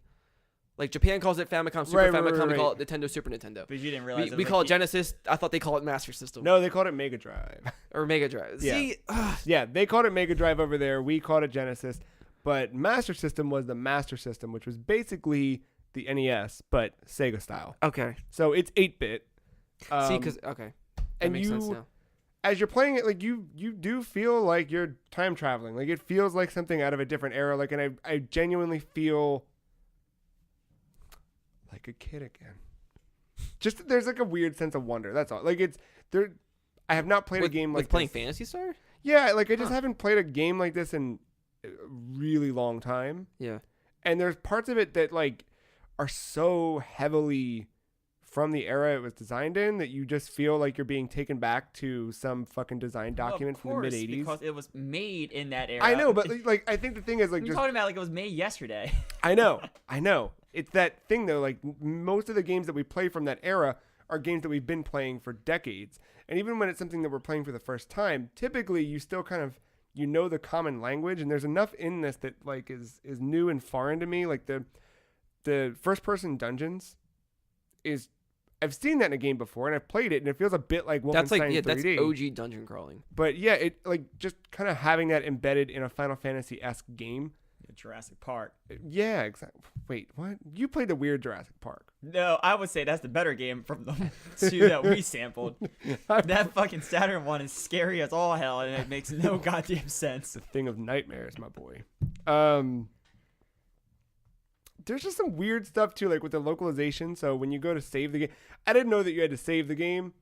Like Japan calls it Famicom, Super Right, Famicom. right, We we call it Nintendo, Super Nintendo. But you didn't realize We call it Genesis. I thought they call it Master System No, they called it Mega Drive. or Mega Drive. Yeah. See, Yeah, they called it Mega Drive over there. We called it Genesis. But Master System was the Master System, which was basically the NES, but Sega style. okay. So it's 8-bit. See, because okay, that and makes sense you- now. As you're playing it, like you do feel like you're time traveling. Like it feels like something out of a different era. Like, and I genuinely feel like a kid again. Just there's like a weird sense of wonder. That's all. Like it's there. I have not played a game like with playing this. Fantasy Star. Yeah, like I just Huh. haven't played a game like this in a really long time. Yeah. And there's parts of it that like are so heavily from the era it was designed in that you just feel like you're being taken back to some fucking design document from the mid 80s. Because it was made in that era. I know, but like I think the thing is like you're just talking about like it was made yesterday. I know. It's that thing though, like most of the games that we play from that era are games that we've been playing for decades. And even when it's something that we're playing for the first time, typically you still kind of the common language, and there's enough in this that like is new and foreign to me. Like the first person dungeons is I've seen that in a game before, and I've played it, and it feels a bit like Wolfenstein That's like 3D. that's OG dungeon crawling. But yeah, it like just kind of having that embedded in a Final Fantasy-esque game. Jurassic Park. Yeah, exactly. Wait, what? You played the weird Jurassic Park. No, I would say that's the better game from the two that we sampled. That fucking Saturn one is scary as all hell, and it makes no goddamn sense. The thing of nightmares, my boy. There's just some weird stuff too, like with the localization. So when you go to save the game, I didn't know that you had to save the game.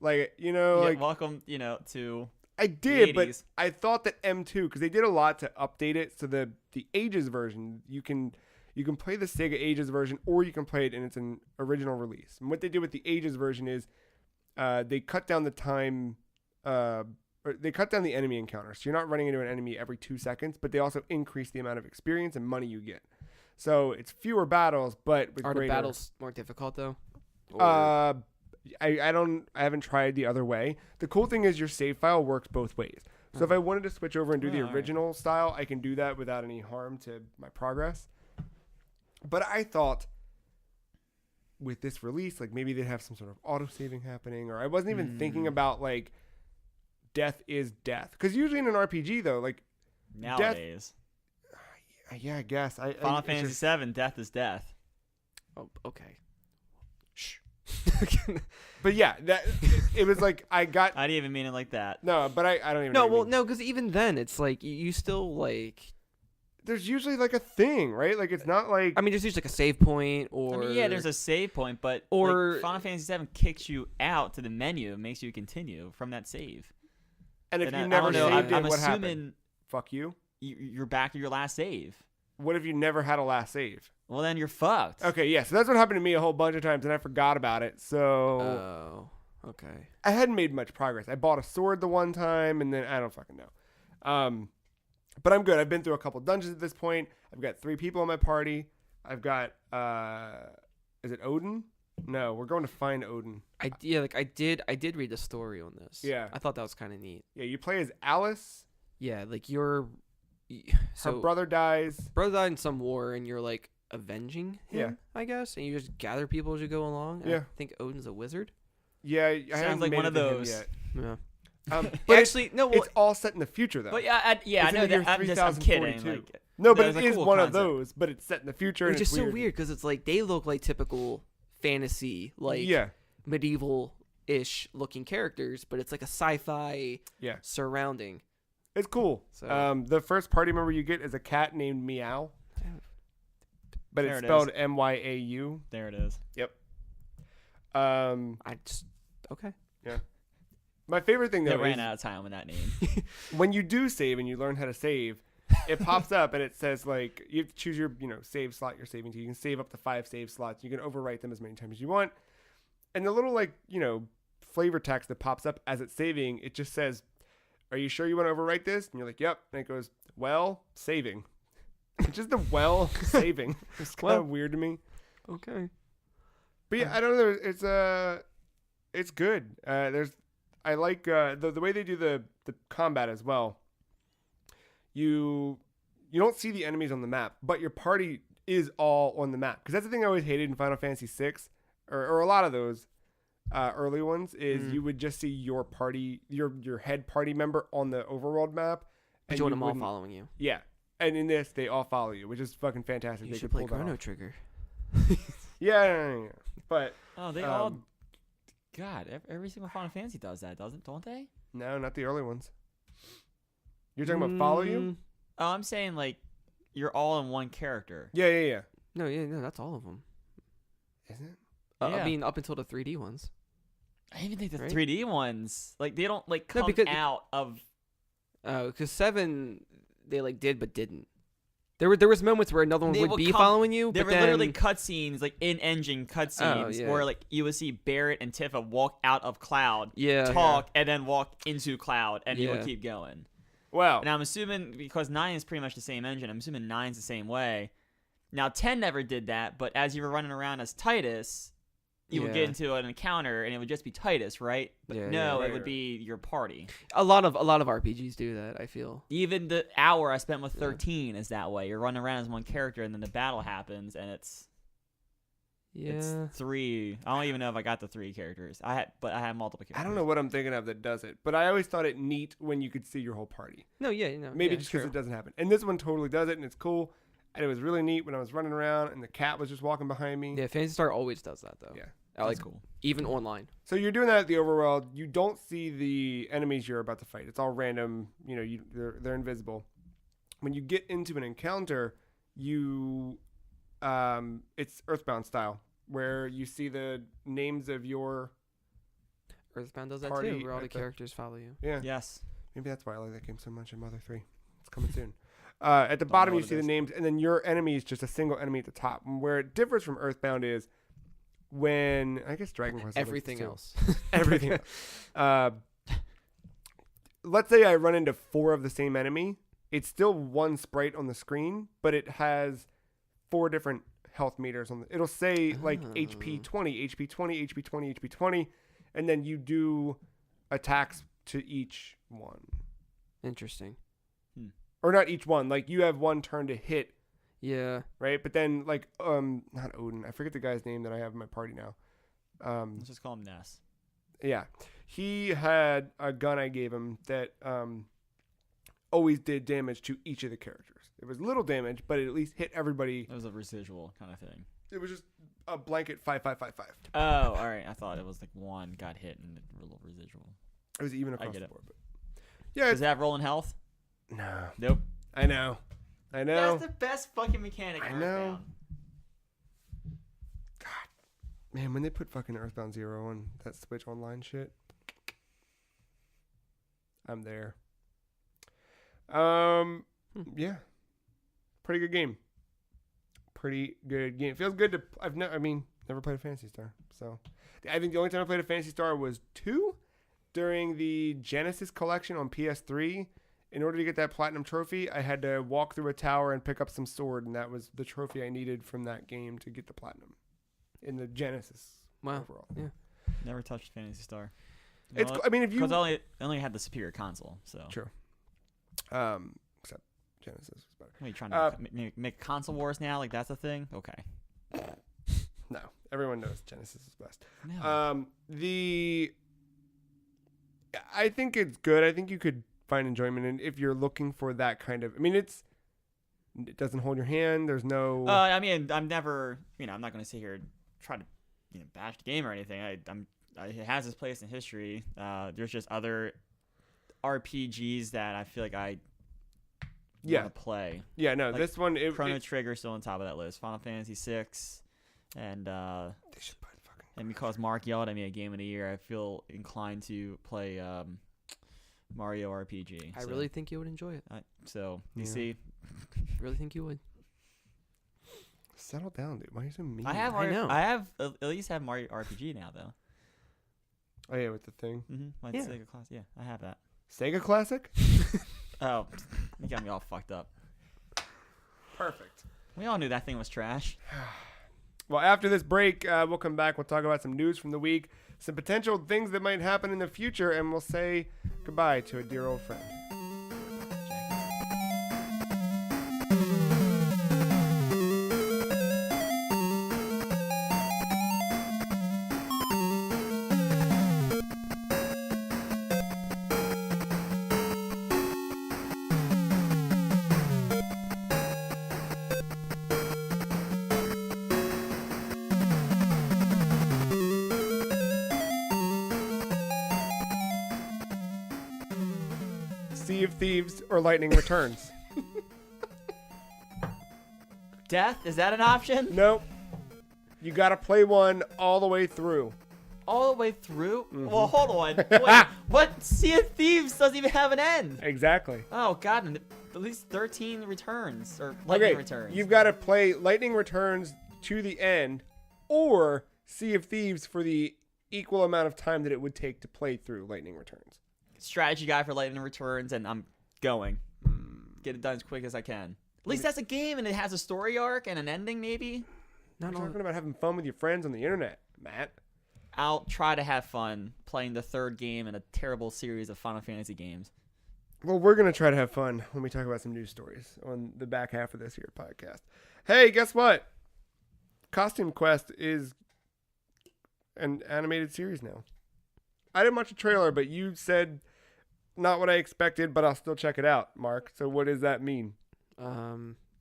Like, like welcome, to I did, but 80s. I thought that M2, because they did a lot to update it. So the Ages version, you can play the Sega Ages version, or you can play it in its an original release. And what they did with the Ages version is they cut down the time or they cut down the enemy encounter. So you're not running into an enemy every 2 seconds, but they also increase the amount of experience and money you get. So it's fewer battles, but with Are greater. the battles more difficult though? I haven't tried the other way. The cool thing is your save file works both ways. So if I wanted to switch over and do the original style, I can do that without any harm to my progress. But I thought with this release, like maybe they'd have some sort of auto saving happening, or I wasn't even thinking about like death is death. Because usually in an RPG though, like nowadays, yeah, I guess Final Fantasy VII, death is death. Oh, okay. Shh. But yeah, that it was like I didn't even mean it like that. No, but I don't even. No, know well, no, because even then, it's like you still like. There's usually like a thing, right? Like it's not like. I mean, there's usually like a save point, or. I mean, yeah, there's a save point, but or like, Final Fantasy VII kicks you out to the menu, makes you continue from that save. And if you never saved it, I'm what assuming happened? Fuck you. You're back to your last save. What if you never had a last save? Well, then you're fucked. Okay, yeah, so that's what happened to me a whole bunch of times, and I forgot about it. So Oh, okay. I hadn't made much progress. I bought a sword the one time, and then I don't fucking know. But I'm good. I've been through a couple dungeons at this point. I've got 3 people in my party. I've got is it Odin? No, we're going to find Odin. I did read the story on this. Yeah. I thought that was kind of neat. Yeah, you play as Alice. Yeah, like Her so brother dies. brother died in some war, and you're like avenging him, Yeah. I guess, and you just gather people as you go along. And Yeah. I think Odin's a wizard. Yeah, I Sounds haven't like made one it of to him those. yet. Yeah. But Actually, no. Well, it's all set in the future though. But yeah, I It's know in the year that. I'm kidding. 3042. Like, No, but that was it a is cool one of concept. those. But it's set in the future, and it's it's just so weird because it's like they look like typical fantasy, like yeah, medieval-ish looking characters, but it's like a sci-fi yeah, surrounding. it's cool. So- The first party member you get is a cat named Meow, but There it's it spelled is. Myau. There it is. I just okay. My favorite thing They though ran is out of time with that name. when you do save and you learn how to save, it pops up and it says like you have to choose your save slot you're saving to. You can save up to 5 save slots. You can overwrite them as many times as you want. And the little flavor text that pops up as it's saving, it just says, "Are you sure you want to overwrite this?" And you're like, "Yep." And it goes, "Well, saving." Just the saving. It's kind of weird to me. Okay. But yeah, I don't know. It's good. I like the way they do the combat as well. You don't see the enemies on the map, but your party is all on the map. Because that's the thing I always hated in Final Fantasy VI, or a lot of those early ones, is you would just see your party, your head party member on the overworld map. But you want them all following you. Yeah. And in this, they all follow you, which is fucking fantastic. You They should could play pull that Chrono off. Trigger. Yeah. But Oh, they all. God, every single Final Fantasy does that, don't they? no, not the early ones. You're talking about follow you? Oh, I'm saying like you're all in one character. Yeah. No, that's all of them. Isn't it? Yeah. I mean, up until the 3D ones. I even think the Right? 3D ones, like they don't like come because- out of. Because 7, they like did but didn't. There was moments where another one They would will be come- following you, There but were then literally cutscenes, like in-engine cutscenes, yeah. where like you would see Barrett and Tifa walk out of Cloud, yeah, talk, and then walk into Cloud, and you would Yeah. keep going. Wow. And I'm assuming because 9 is pretty much the same engine, I'm assuming 9's the same way. Now 10 never did that, but as you were running around as Titus, you would Yeah. get into an encounter and it would just be Titus, right? But Yeah, no, yeah. it would be your party. a lot of RPGs do that. I feel. Even the hour I spent with 13 is that way. You're running around as one character, and then the battle happens, and it's Yeah. 3. I don't even know if I got the 3 characters. I had multiple characters. I don't know what I'm thinking of that does it, but I always thought it neat when you could see your whole party. No, yeah, no. Maybe yeah, just because true. it doesn't happen. And this one totally does it, and it's cool. And it was really neat when I was running around, and the cat was just walking behind me. Yeah, Phantasy Star always does that though. Yeah. Like That's cool. even online. So you're doing that at the overworld. You don't see the enemies you're about to fight. It's all random. They're invisible. When you get into an encounter, it's Earthbound style, where you see the names of your Earthbound does that Party too, where all the at the- characters follow you. yeah. Yes. Maybe that's why I like that game so much in Mother 3. It's coming soon. At the bottom, know you what see it the is. names, and then your enemy is just a single enemy at the top. And where it differs from Earthbound is when, I guess Dragon Quest has Everything too. else. Everything else. let's say I run into 4 of the same enemy, it's still one sprite on the screen, but it has 4 different health meters on it'll say like HP 20, HP 20, HP 20, HP 20, and then you do attacks to each one. Interesting. Or not each one, like you have one turn to hit. Yeah. Right? But then like not Odin, I forget the guy's name that I have in my party now. Let's just call him Ness. Yeah. He had a gun I gave him that always did damage to each of the characters. It was little damage, but it at least hit everybody. It was a residual kind of thing. It was just a blanket 5-5-5-5. Oh, all right. I thought it was like one got hit and a little residual. It was even across get the it. board. But yeah. Does it have rolling health? No. Nope. I know. That's the best fucking mechanic. I know. God. Man, when they put fucking Earthbound Zero on that Switch Online shit, I'm there. Yeah. Pretty good game. Feels good to. Never played a Phantasy Star, so I think the only time I played a Phantasy Star was 2 during the Genesis collection on PS3. In order to get that platinum trophy, I had to walk through a tower and pick up some sword, and that was the trophy I needed from that game to get the platinum in the Genesis. Wow. Overall. Yeah. Never touched Phantasy Star. It's. I mean, if you because I only had the superior console, so. True. Except Genesis was better. What are you trying to make console wars now? Like that's a thing? Okay. No, everyone knows Genesis is best. No. I think it's good. I think you could find enjoyment in if you're looking for that kind of. I mean, it doesn't hold your hand. There's no. I mean, I'm never. I'm not going to sit here and try to, bash the game or anything. It has its place in history. There's just other RPGs that I feel like I want to play. Yeah, no, like this one. Chrono Trigger still on top of that list. Final Fantasy VI, and they should put fucking. And because Mark yelled at me a game of the year, I feel inclined to play Mario RPG. I really think you would enjoy it. You see, I really think you would. Settle down, dude. Why are you so mean? I have at least have Mario RPG now though. Oh yeah, with the thing. My Sega Classic. Yeah, I have that. Sega Classic? Oh, you got me all fucked up. Perfect. We all knew that thing was trash. Well, after this break, we'll come back. We'll talk about some news from the week, some potential things that might happen in the future, and we'll say goodbye to a dear old friend. Sea of Thieves or Lightning Returns? Death? Is that an option? Nope. You gotta play one all the way through. All the way through? Well, hold on. Wait, what? Sea of Thieves doesn't even have an end. Exactly. Oh, God. And at least 13 returns. Or Lightning Returns. You've got to play Lightning Returns to the end or Sea of Thieves for the equal amount of time that it would take to play through Lightning Returns. Strategy guy for Lightning Returns, and I'm going. Get it done as quick as I can. At least that's a game, and it has a story arc and an ending, maybe. Not talking about having fun with your friends on the internet, Matt. I'll try to have fun playing the third game in a terrible series of Final Fantasy games. Well, we're going to try to have fun when we talk about some news stories on the back half of this here podcast. Hey, guess what? Costume Quest is an animated series now. I didn't watch a trailer, but you said not what I expected, but I'll still check it out, Mark. So what does that mean?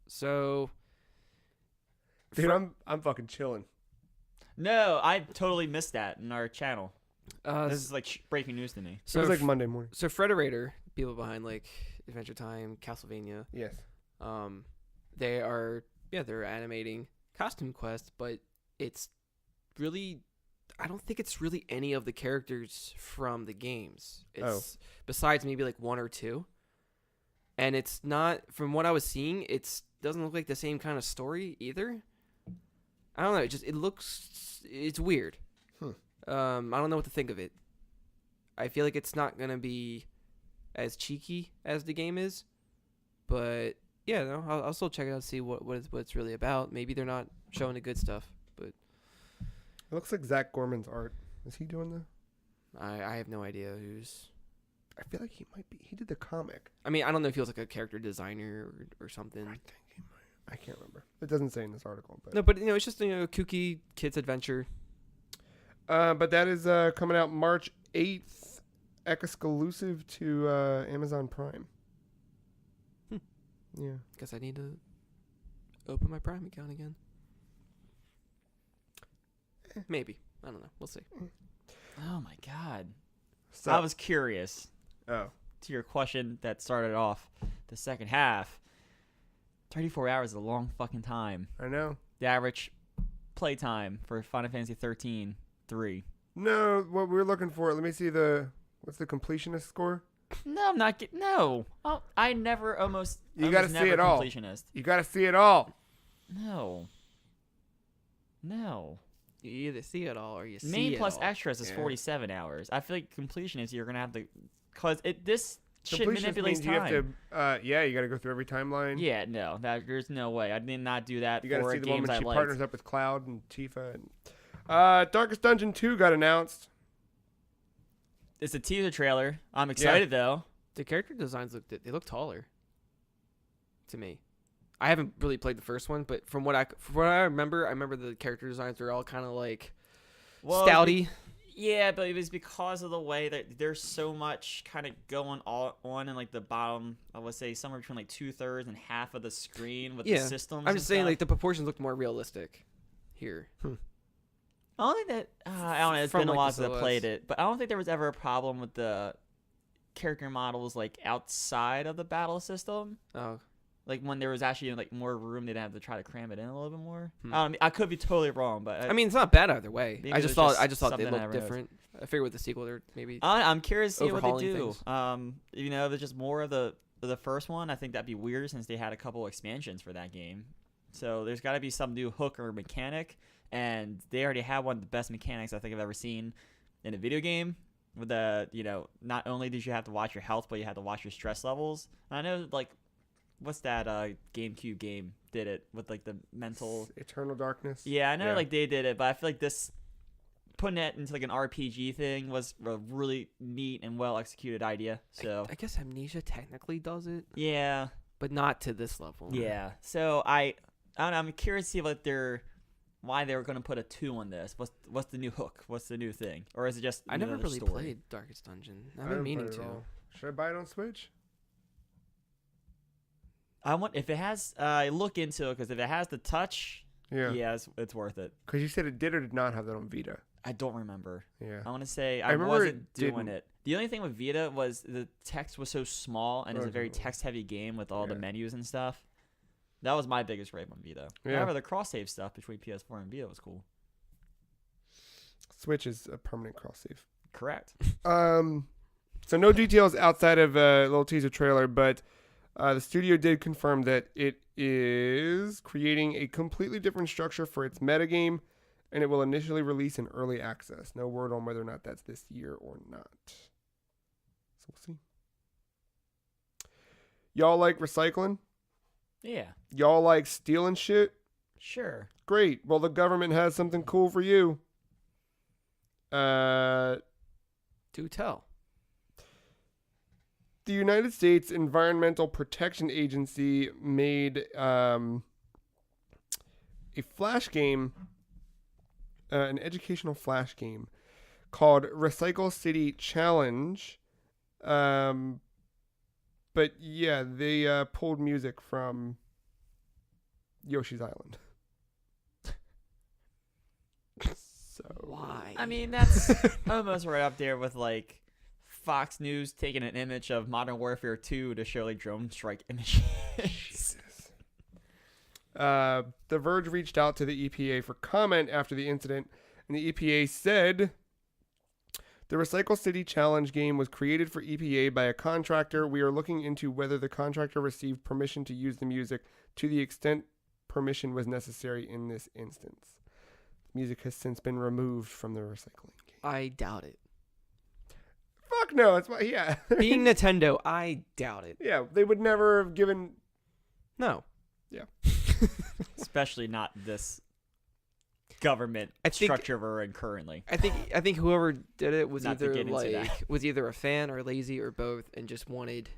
So dude, I'm fucking chilling. No, I totally missed that in our channel. This is like breaking news to me. So it was like Monday morning. So Frederator, people behind like Adventure Time, Castlevania. Yes. They're animating Costume Quest, but it's really, I don't think it's really any of the characters from the games. It's besides maybe like one or two. And it's not, from what I was seeing, it doesn't look like the same kind of story either. I don't know. It's weird. I don't know what to think of it. I feel like it's not going to be as cheeky as the game is. But yeah, no, I'll still check it out, see what it's really about. Maybe they're not showing the good stuff, but It looks like Zach Gorman's art. Is he doing the? I have no idea who's. I feel like he might be. He did the comic. I mean, I don't know if he was like a character designer or something. I think he might. I can't remember. It doesn't say in this article, but No, but it's just a kooky kids adventure. But that is coming out March 8th, exclusive to Amazon Prime. Yeah. Guess I need to open my Prime account again. Maybe. I don't know. We'll see. Oh my god. So, I was curious oh, to your question that started off the second half. 34 hours is a long fucking time. I know. The average play time for Final Fantasy 13, 3. No, what we're looking for. Let me see what's the completionist score? No, I'm not getting. No. Oh, I never almost. You gotta almost see never it all. completionist. You got to see it all. No. No. You either see it all or you see Main it plus all. extras is Yeah. 47 hours. I feel like completionist, you're gonna have to, cause this shit Completionist manipulates means you time. have to. Yeah, you got to go through every timeline. Yeah, no, there's no way. I did not do that You got to for see the one games when I she liked. partners up with Cloud and Tifa. And, Darkest Dungeon 2 got announced. It's a teaser trailer. I'm excited though. The character designs look taller. To me, I haven't really played the first one, but from what I remember the character designs were all kind of like stouty. Yeah, but it was because of the way that there's so much kind of going on in like the bottom. I would say somewhere between like 2/3 and half of the screen with the systems. I'm just saying like the proportions look more realistic here. I don't think that I don't know. It's From, been a like, while the since I silhouettes. played it, but I don't think there was ever a problem with the character models like outside of the battle system. Oh, Like when there was actually like more room, they'd have to try to cram it in a little bit more. Hmm. I could be totally wrong, but I mean it's not bad either way. Maybe I it just was thought just they something I looked realized. different. I figured with the sequel they're maybe I'm curious to see what they overhauling do. things. If it's just more of the first one, I think that'd be weird since they had a couple expansions for that game. So there's got to be some new hook or mechanic, and they already have one of the best mechanics I think I've ever seen in a video game. With the not only did you have to watch your health, but you had to watch your stress levels. And I know like, what's that GameCube game did it with like the mental. Eternal Darkness. Yeah, I know Yeah. like they did it, but I feel like this putting it into like an RPG thing was a really neat and well executed idea. So I guess Amnesia technically does it, yeah. but not to this level. Yeah. So I don't know. I'm curious to see why they were going to put a 2 on this. What's the new hook? What's the new thing? Or is it just I never another really story? played Darkest Dungeon. I've I been haven't meaning played it to. all. Should I buy it on Switch? I want if it has look into it because if it has the touch, Yeah. it's worth it. Because you said it did or did not have that on Vita. I don't remember. Yeah. I want to say I I remember wasn't it doing didn't. it. The only thing with Vita was the text was so small and it's a very Okay. text-heavy game with all the Yeah. menus and stuff. That was my biggest rave on Vita. Yeah. However, the cross-save stuff between PS4 and Vita was cool. Switch is a permanent cross save. Correct. So no details outside of a little teaser trailer, but the studio did confirm that it is creating a completely different structure for its metagame, and it will initially release in early access. No word on whether or not that's this year or not. So we'll see. Y'all like recycling? Yeah. Y'all like stealing shit? Sure. Great. Well, the government has something cool for you. Do tell. The United States Environmental Protection Agency made a flash game, an educational flash game called Recycle City Challenge. But yeah, they pulled music from Yoshi's Island. So Why? I mean, that's almost right up there with like Fox News taking an image of Modern Warfare 2 to show like drone strike images. Jesus. The Verge reached out to the EPA for comment after the incident, and the EPA said the Recycle City Challenge game was created for EPA by a contractor. We are looking into whether the contractor received permission to use the music to the extent permission was necessary in this instance. Music has since been removed from the recycling game. I doubt it. Fuck no. It's why. Yeah. Being Nintendo, I doubt it. Yeah, they would never have given. No. Especially not this government structure we're in currently. I think whoever did it was Not to either get into that. was either a fan or lazy or both, and just wanted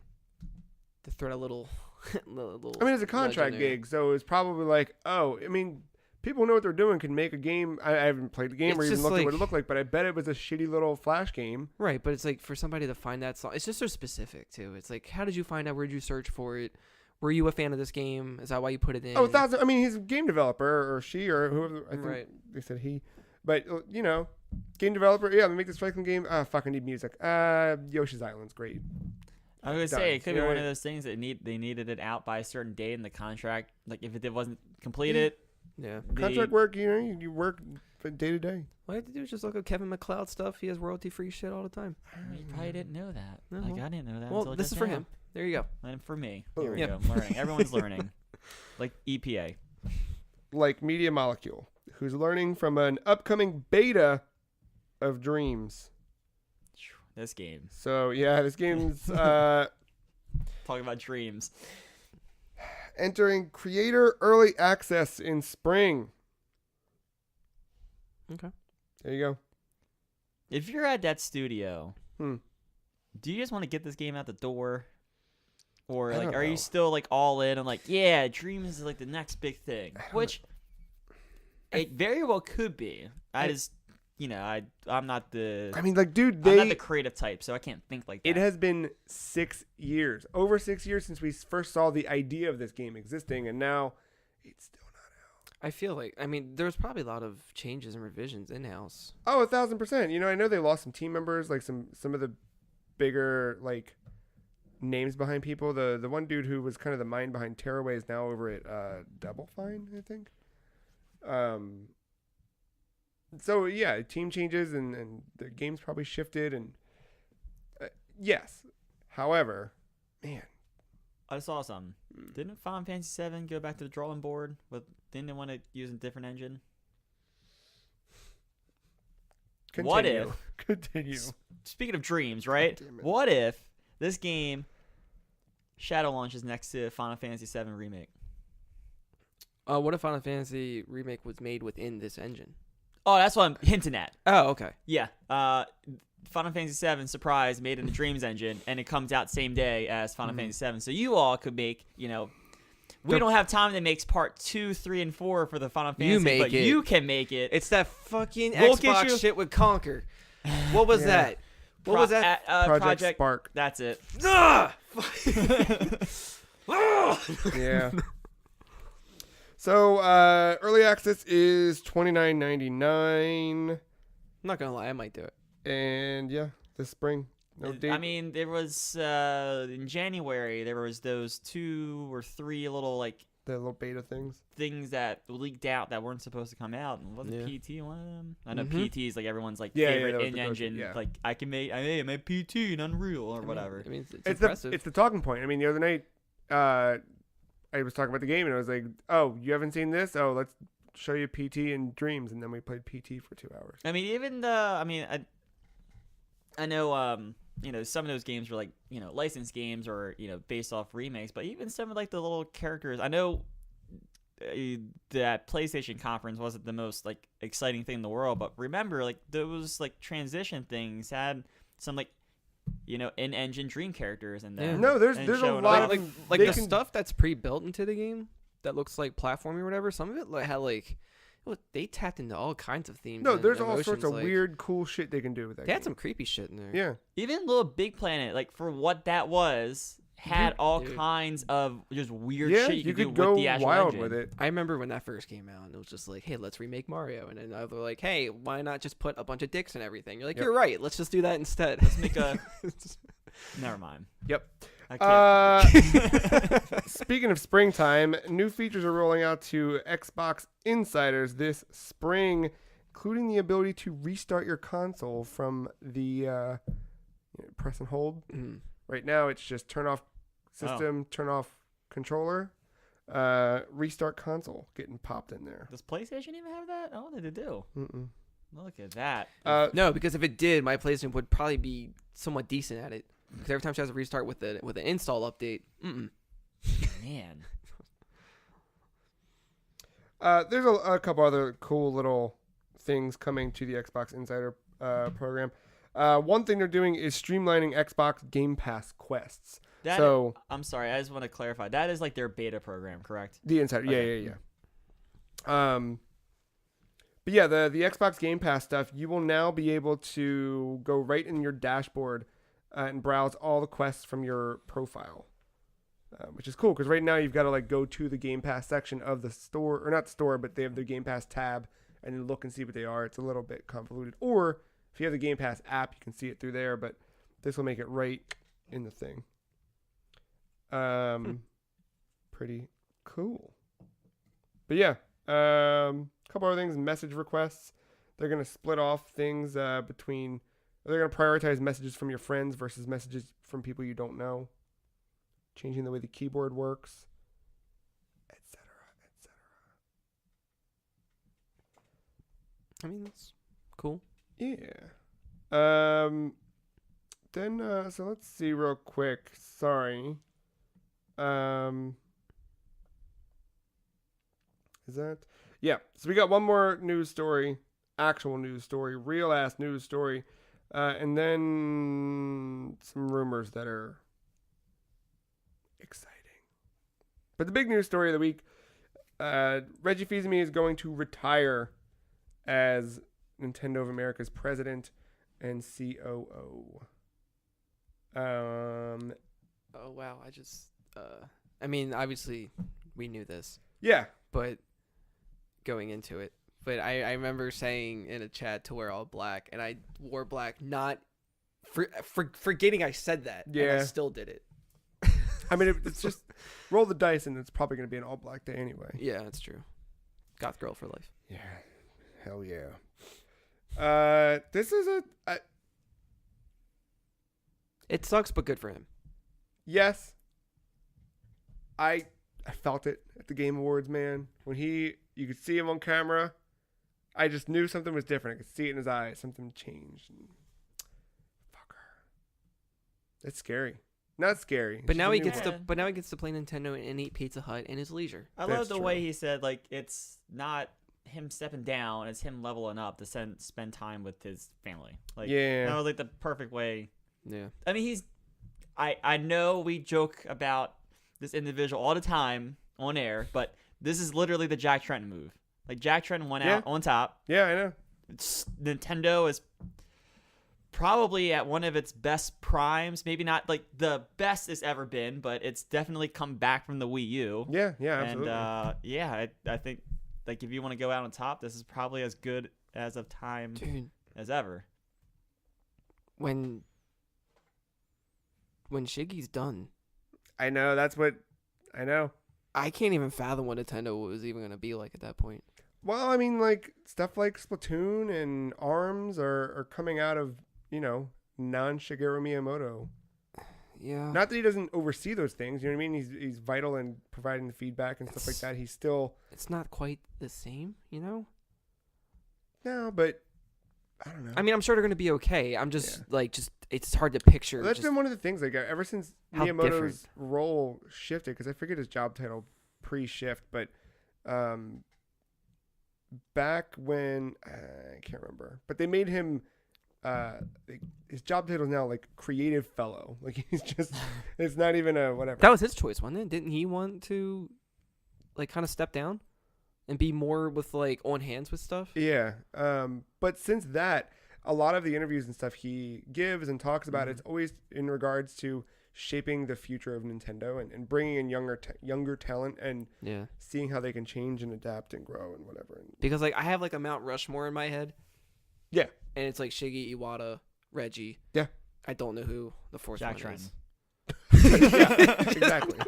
to throw a little. I mean, it's a contract gig, so it's probably like, oh, I mean, people know what they're doing. Can make a game. I haven't played the game or It's even just looked at what like- it looked like, but I bet it was a shitty little Flash game. Right, but it's like for somebody to find that song, it's just so specific too. It's like, how did you find out? Where did you search for it? Were you a fan of this game? Is that why you put it in? Oh, 1,000. I mean, he's a game developer, or she, or whoever. I think Right. they said he, but you know, game developer. Yeah, they make this Striking game. Ah, fucking need music. Yoshi's Island's great. I was gonna Done. say it could be You know one what of I- those things that they needed it out by a certain date in the contract. Like if it wasn't completed, Yeah. Contract work, you know, you work day to day. All you have to do is just look at Kevin McLeod stuff. He has royalty free shit all the time. you probably didn't know that. No, Like well- I didn't know that. Well, until this just is for now. him. There you go. And for me. Oh. Here we Yeah. go. Learning. Everyone's learning. Like E EPA. Like Media Molecule, who's learning from an upcoming beta of Dreams. This game. So yeah, this game's Talking about dreams. entering creator early access in spring. Okay. There you go. If you're at that studio, Hmm. do you just want to get this game out the door? Or I like don't are know. you still like all in and like, yeah, dreams is like the next big thing. Which it very well could be. I just I'm not the I mean, like, dude, I'm not the creative type, so I can't think like that. it has been 6 years, over 6 years since we first saw the idea of this game existing, and now it's still not out. I feel like, I mean, there's probably a lot of changes and revisions in house. Oh, 1,000%. You know, I know they lost some team members, like some of the bigger like names behind people. The one dude who was kind of the mind behind Tearaway is now over at Double Fine, I think. So yeah, team changes and the game's probably shifted and yes. However, man, I saw something. Didn't Final Fantasy VII go back to the drawing board? Didn't they want to use a different engine? continue. What if- Continue. Speaking of dreams, right? Damn it. What if this game shadow launches next to Final Fantasy VII Remake? What if Final Fantasy Remake was made within this engine? Oh, that's what I'm hinting at. Oh, okay. Yeah. Final Fantasy VII Surprise made in the Dreams engine, and it comes out same day as Final Fantasy VII. So you all could make, we don't have time that makes part 2, 3, and 4 for the Final Fantasy, make but it. you can make it. It's that fucking We'll get Xbox you- shit with Conquer. What was Yeah. that? What was that? Project Spark. That's it. Ah! Yeah. So early access is $29.99, I'm not gonna lie, I might do it. and yeah, this spring. No date. I mean, there was in January there was those 2 or 3 little like the little beta things. things that leaked out that weren't supposed to come out, and wasn't Yeah. PT one of them? I know Mhm. PT is like everyone's like Yeah, yeah, favorite that was in the engine. go-to, yeah. Like I made PT in Unreal or whatever. I mean, it's It's impressive. the talking point. I mean, the other night, I was talking about the game and I was like, "Oh, you haven't seen this? Oh, let's show you PT and Dreams," and then we played PT for 2 hours. I mean, even I know some of those games were like licensed games or based off remakes, but even some of like the little characters. I know that PlayStation conference wasn't the most like exciting thing in the world, but remember like those like transition things had some like in-engine dream characters in there. Yeah. No, there's And a showing lot off. of like they the can- stuff that's pre-built into the game that looks like platforming or whatever. Some of it had like, they tapped into all kinds of themes. No, and there's all emotions, sorts of like, weird, cool shit they can do with that. They had game. some creepy shit in there. Yeah. Even Little Big Planet, like for what that was, had all Dude. kinds of just weird Yeah, shit you could do go with the actual wild engine. with it. I remember when that first came out, and it was just like, hey, let's remake Mario. And then they were like, hey, why not just put a bunch of dicks and everything? You're like, Yep. you're right. Let's just do that instead. Let's make a. Never mind. Yep. I can't. Speaking of springtime, new features are rolling out to Xbox Insiders this spring, including the ability to restart your console from the press and hold. Mhm. Right now, it's just turn off system, turn off controller, restart console getting popped in there. Does PlayStation even have that? I don't think they do. Mm-mm. Look at that. No, because if it did, my PlayStation would probably be somewhat decent at it. Because every time she has to restart with an install update, Man. There's a couple other cool little things coming to the Xbox Insider program. One thing they're doing is streamlining Xbox Game Pass quests. I'm sorry, I just want to clarify. That is like their beta program, correct? The Insider, Okay. yeah. But yeah, the Xbox Game Pass stuff, you will now be able to go right in your dashboard and browse all the quests from your profile, which is cool because right now you've got to like go to the Game Pass section of the store, or not the store, but they have the Game Pass tab and then look and see what they are. It's a little bit convoluted. Or if you have the Game Pass app, you can see it through there, but this will make it right in the thing. Pretty cool. But yeah, couple other things. Message requests. They're gonna split off things between. They're gonna prioritize messages from your friends versus messages from people you don't know. Changing the way the keyboard works, etc., etc. I mean, that's cool. Yeah. Then so let's see real quick. Sorry. Is that? Yeah. So we got one more news story, actual news story, real ass news story, and then some rumors that are exciting. But the big news story of the week, Reggie Fils-Aimé is going to retire as Nintendo of America's president and COO. Oh wow, I mean, obviously we knew this, Yeah. but going into it, but I remember saying in a chat to wear all black, and I wore black, not forgetting I said that. And Yeah. I still did it. I mean, it's just roll the dice, and it's probably going to be an all black day anyway. Yeah, that's true. Goth girl for life. Yeah. Hell yeah. This is It sucks, but good for him. yes. I felt it at the Game Awards, man. When you could see him on camera, I just knew something was different. I could see it in his eyes. Something changed. Fucker. It's scary. Not scary. But now he Just gets a new to play Nintendo and eat Pizza Hut in his leisure. I That's love the true. way he said, like, it's not him stepping down, it's him leveling up to spend time with his family. Like, Yeah. that was like the perfect way. Yeah. I mean, I know we joke about this individual all the time on air, but this is literally the Jack Trenton move. Like, Jack Trenton went out on top. Yeah, I know. Nintendo is probably at one of its best primes. Maybe not like the best it's ever been, but it's definitely come back from the Wii U. Yeah, absolutely. And I think like if you want to go out on top, this is probably as good as of time Dude, as ever. when Shiggy's done, I know. That's what I know. I can't even fathom what Nintendo was even going to be like at that point. Well, I mean, like, stuff like Splatoon and ARMS are coming out of, non-Shigeru Miyamoto. Yeah. Not that he doesn't oversee those things, you know what I mean? He's vital in providing the feedback and stuff like that. He's still... It's not quite the same, No, but I don't know. I mean, I'm sure they're going to be okay. I'm just, it's hard to picture. Well, that's just been one of the things, like, ever since how Miyamoto's different. role shifted, because I forget his job title pre-shift, but back when... I can't remember. But they made him... his job title is now like creative fellow. Like he's just, it's not even a whatever. That was his choice, wasn't it? Didn't he want to, like, kind of step down and be more with, like, on hands with stuff? Yeah. But since that, a lot of the interviews and stuff he gives and talks about, it's always in regards to shaping the future of Nintendo and bringing in younger talent and Yeah. seeing how they can change and adapt and grow and whatever. And, Because, like, I have, like, a Mount Rushmore in my head. yeah. And it's like Shiggy, Iwata, Reggie. Yeah. I don't know who the fourth Jack one Trenton. is. Yeah, exactly.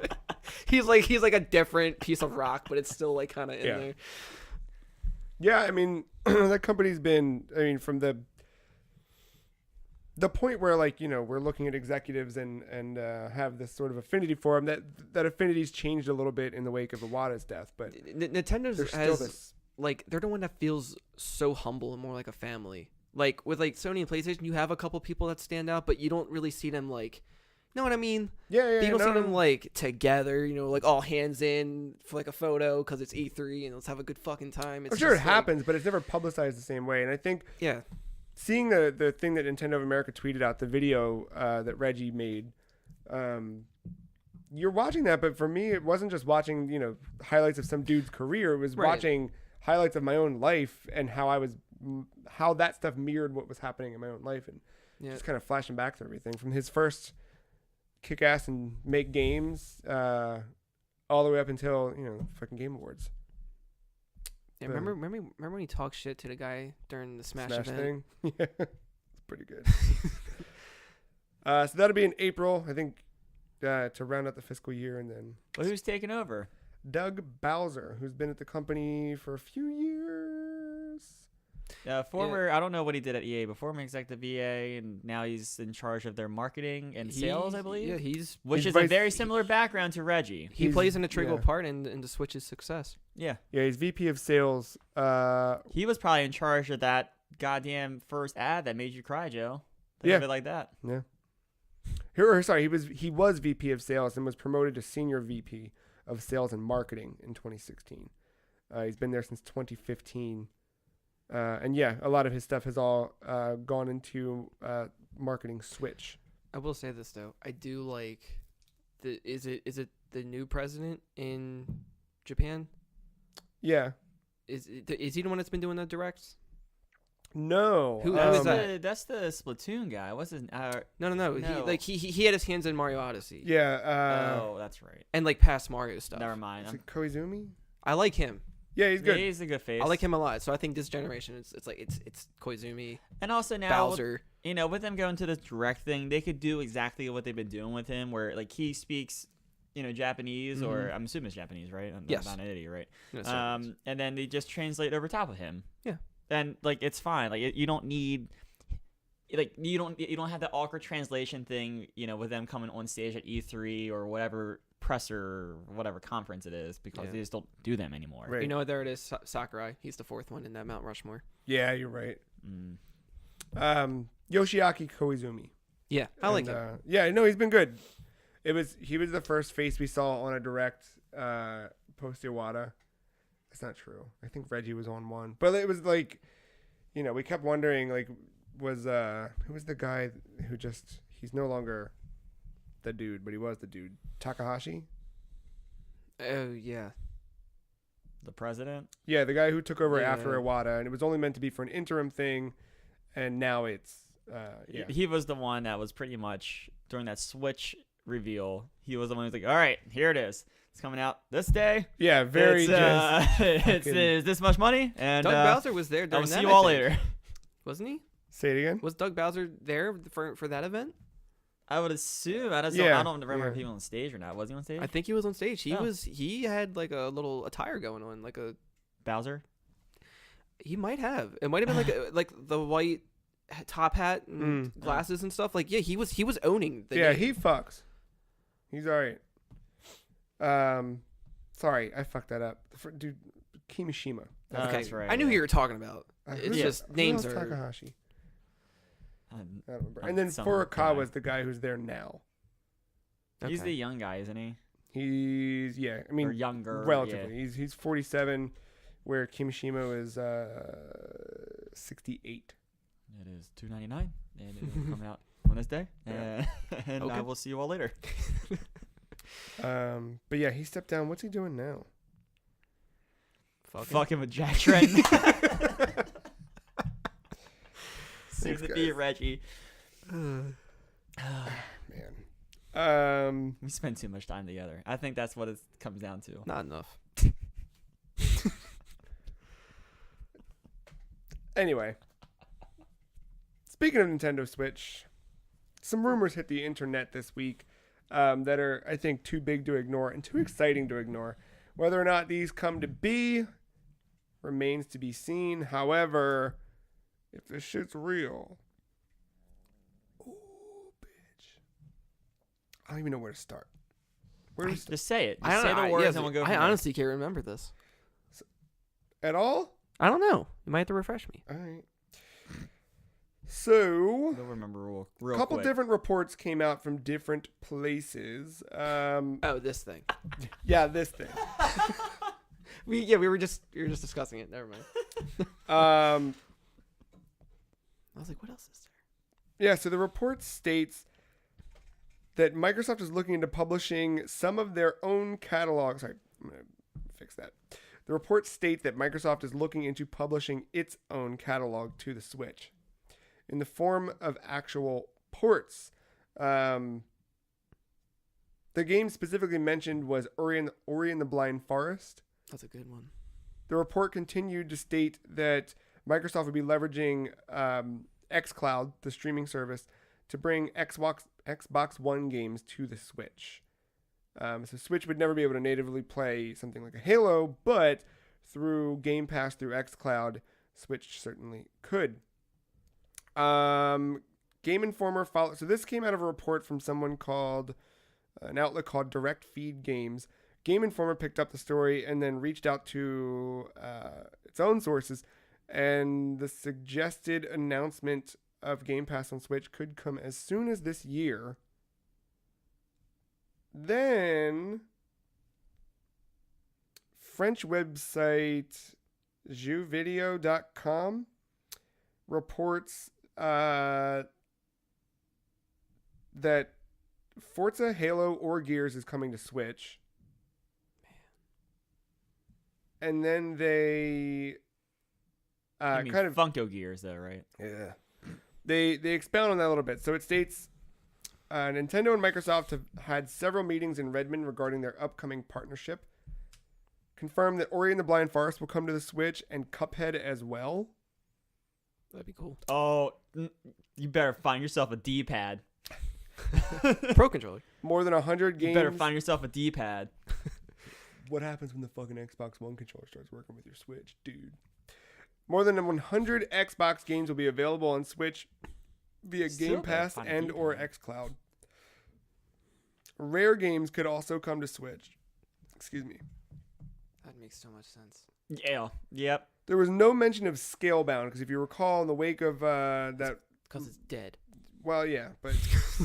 He's like a different piece of rock, but it's still like kind of in there. Yeah, I mean, that company's been, from the point where, like, we're looking at executives and have this sort of affinity for them, that affinity's changed a little bit in the wake of Iwata's death, but Nintendo's there's still has this like they're the one that feels so humble and more like a family. Like with like Sony and PlayStation, you have a couple people that stand out, but you don't really see them like, you know what I mean? Yeah. You don't no, see them no. like together, you know, like all hands in for like a photo because it's E3 and let's have a good fucking time. It's I'm sure it just, like, happens, but it's never publicized the same way. And I think yeah, seeing the thing that Nintendo of America tweeted out, the video that Reggie made, you're watching that, but for me, it wasn't just watching, you know, highlights of some dude's career. It was Right. watching highlights of my own life and how that stuff mirrored what was happening in my own life, and yeah. just kind of flashing back through everything from his first kick ass and make games, all the way up until, you know, fucking Game Awards. Yeah, the- remember when he talked shit to the guy during the Smash event? thing. Yeah, it's pretty good. So that'll be in April, I think, to round out the fiscal year, and then Well, who's taking over? Doug Bowser, who's been at the company for a few years. Former, I don't know what he did at EA, but former executive EA, and now he's in charge of their marketing and sales, I believe. Yeah, Which he's is a vice- very similar background to Reggie. he He's- plays an integral yeah. part in the Switch's success. Yeah. Yeah, he's VP of sales. He was probably in charge of that goddamn first ad that made you cry, Joe. Think Yeah. of it like that. He was VP of sales and was promoted to senior VP of sales and marketing in 2016. He's been there since 2015. And yeah, a lot of his stuff has all gone into marketing Switch. I will say this though, I do like is it the new president in Japan? Yeah. Is he the one that's been doing the directs? No. Who That's, is that? that's the Splatoon guy. What's his? No. No. He had his hands in Mario Odyssey. Yeah. Oh, that's right. And like past Mario stuff. Never mind. Is it Koizumi? I like him. Yeah, he's good. He's a good face. I like him a lot. So I think this generation it's Koizumi, And also now, Bowser. you know, with them going to this direct thing, they could do exactly what they've been doing with him, where like he speaks, you know, Japanese, or I'm assuming it's Japanese, right? I'm Yes. not an idiot, right? No, sorry. And then they just translate over top of him. Yeah. And like it's fine. Like you don't need. Like you don't have that awkward translation thing, you know, with them coming on stage at E3 or whatever presser or whatever conference it is, because Yeah. they just don't do them anymore. Right. You know, there it is, Sakurai. He's the fourth one in that Mount Rushmore. Yeah, you're right. Mm. Yoshiaki Koizumi. Yeah, I like And, him. Yeah, no, he's been good. He was the first face we saw on a direct post Iwata. That's not true. I think Reggie was on one, but it was like, you know, we kept wondering like, who was the guy who he's no longer the dude, but he was the dude. Takahashi. Oh yeah. The president. Yeah, the guy who took over Yeah. after Iwata, and it was only meant to be for an interim thing, and now it's yeah. He was the one that was pretty much during that Switch reveal. He was the one who's like, "All right, here it is. It's coming out this day. Yeah, very It's fucking- is this much money?" And Doug Bowser was there I during will that. see you I all think. later. Wasn't he? Say it again. Was Doug Bowser there for that event? I would assume. I Yeah, don't remember if yeah. he was on stage or not. Was he on stage? I think he was on stage. Oh. He had like a little attire going on, like a Bowser. he might have. It might have been like like the white top hat and glasses and stuff. Like yeah, he was owning the Yeah, name. he fucks. He's all right. Sorry, I fucked that up. Dude, Kimishima. Okay, That's right. I knew who you were talking about. Who It's the- just who names else are. Takahashi. I don't remember. I'm And then some guy. Furukawa's the guy who's there now. He's Okay. the young guy, isn't he? He's I Or mean younger. relatively. Yeah. He's 47, where Kimishima is 68. It is $2.99, and it will come out on this day. Yeah. And Okay. I will see you all later. But yeah, he stepped down. What's he doing now? Fucking with Jack Trenton. Seems to be guys. Reggie. Man. We spend too much time together. I think that's what it comes down to. Not enough. Anyway, speaking of Nintendo Switch, some rumors hit the internet this week that are, I think, too big to ignore and too exciting to ignore. Whether or not these come to be remains to be seen. However, if this shit's real, oh, bitch, I don't even know where to start. Where to start? Just say it. Just say the words and we'll go from I there. honestly can't remember this. At all? I don't know. You might have to refresh me. All right. So, You'll remember real a couple quick. different reports came out from different places. Oh, this thing. Yeah, this thing. We were just discussing it. Never mind. I was like, what else is there? Yeah, so the report states that Microsoft is looking into publishing some of their own catalogs. Sorry, I'm going to fix that. The report states that Microsoft is looking into publishing its own catalog to the Switch in the form of actual ports. The game specifically mentioned was Ori and the Blind Forest. That's a good one. The report continued to state that Microsoft would be leveraging xCloud, the streaming service, to bring Xbox One games to the Switch. So Switch would never be able to natively play something like a Halo, but through Game Pass, through xCloud, Switch certainly could. Game Informer followed. So this came out of a report from someone called an outlet called Direct Feed Games. Game Informer picked up the story and then reached out to its own sources, and the suggested announcement of Game Pass on Switch could come as soon as this year. Then, French website jeuxvideo.com reports that Forza, Halo, or Gears is coming to Switch. And then they I mean, kind of Funko Gears, though, right? Yeah. They expound on that a little bit. So it states Nintendo and Microsoft have had several meetings in Redmond regarding their upcoming partnership. Confirmed that Ori and the Blind Forest will come to the Switch and Cuphead as well. That'd be cool. Oh, you better find yourself a D-pad. Pro controller. More than 100 games. You better find yourself a D-pad. What happens when the fucking Xbox One controller starts working with your Switch, dude? More than 100 Xbox games will be available on Switch via Still Game gotta Pass find a and or D-pad. xCloud. Rare games could also come to Switch. Excuse me. That makes so much sense. Yeah. Yep. There was no mention of Scalebound because if you recall, in the wake of that, Because it's dead. well, yeah, but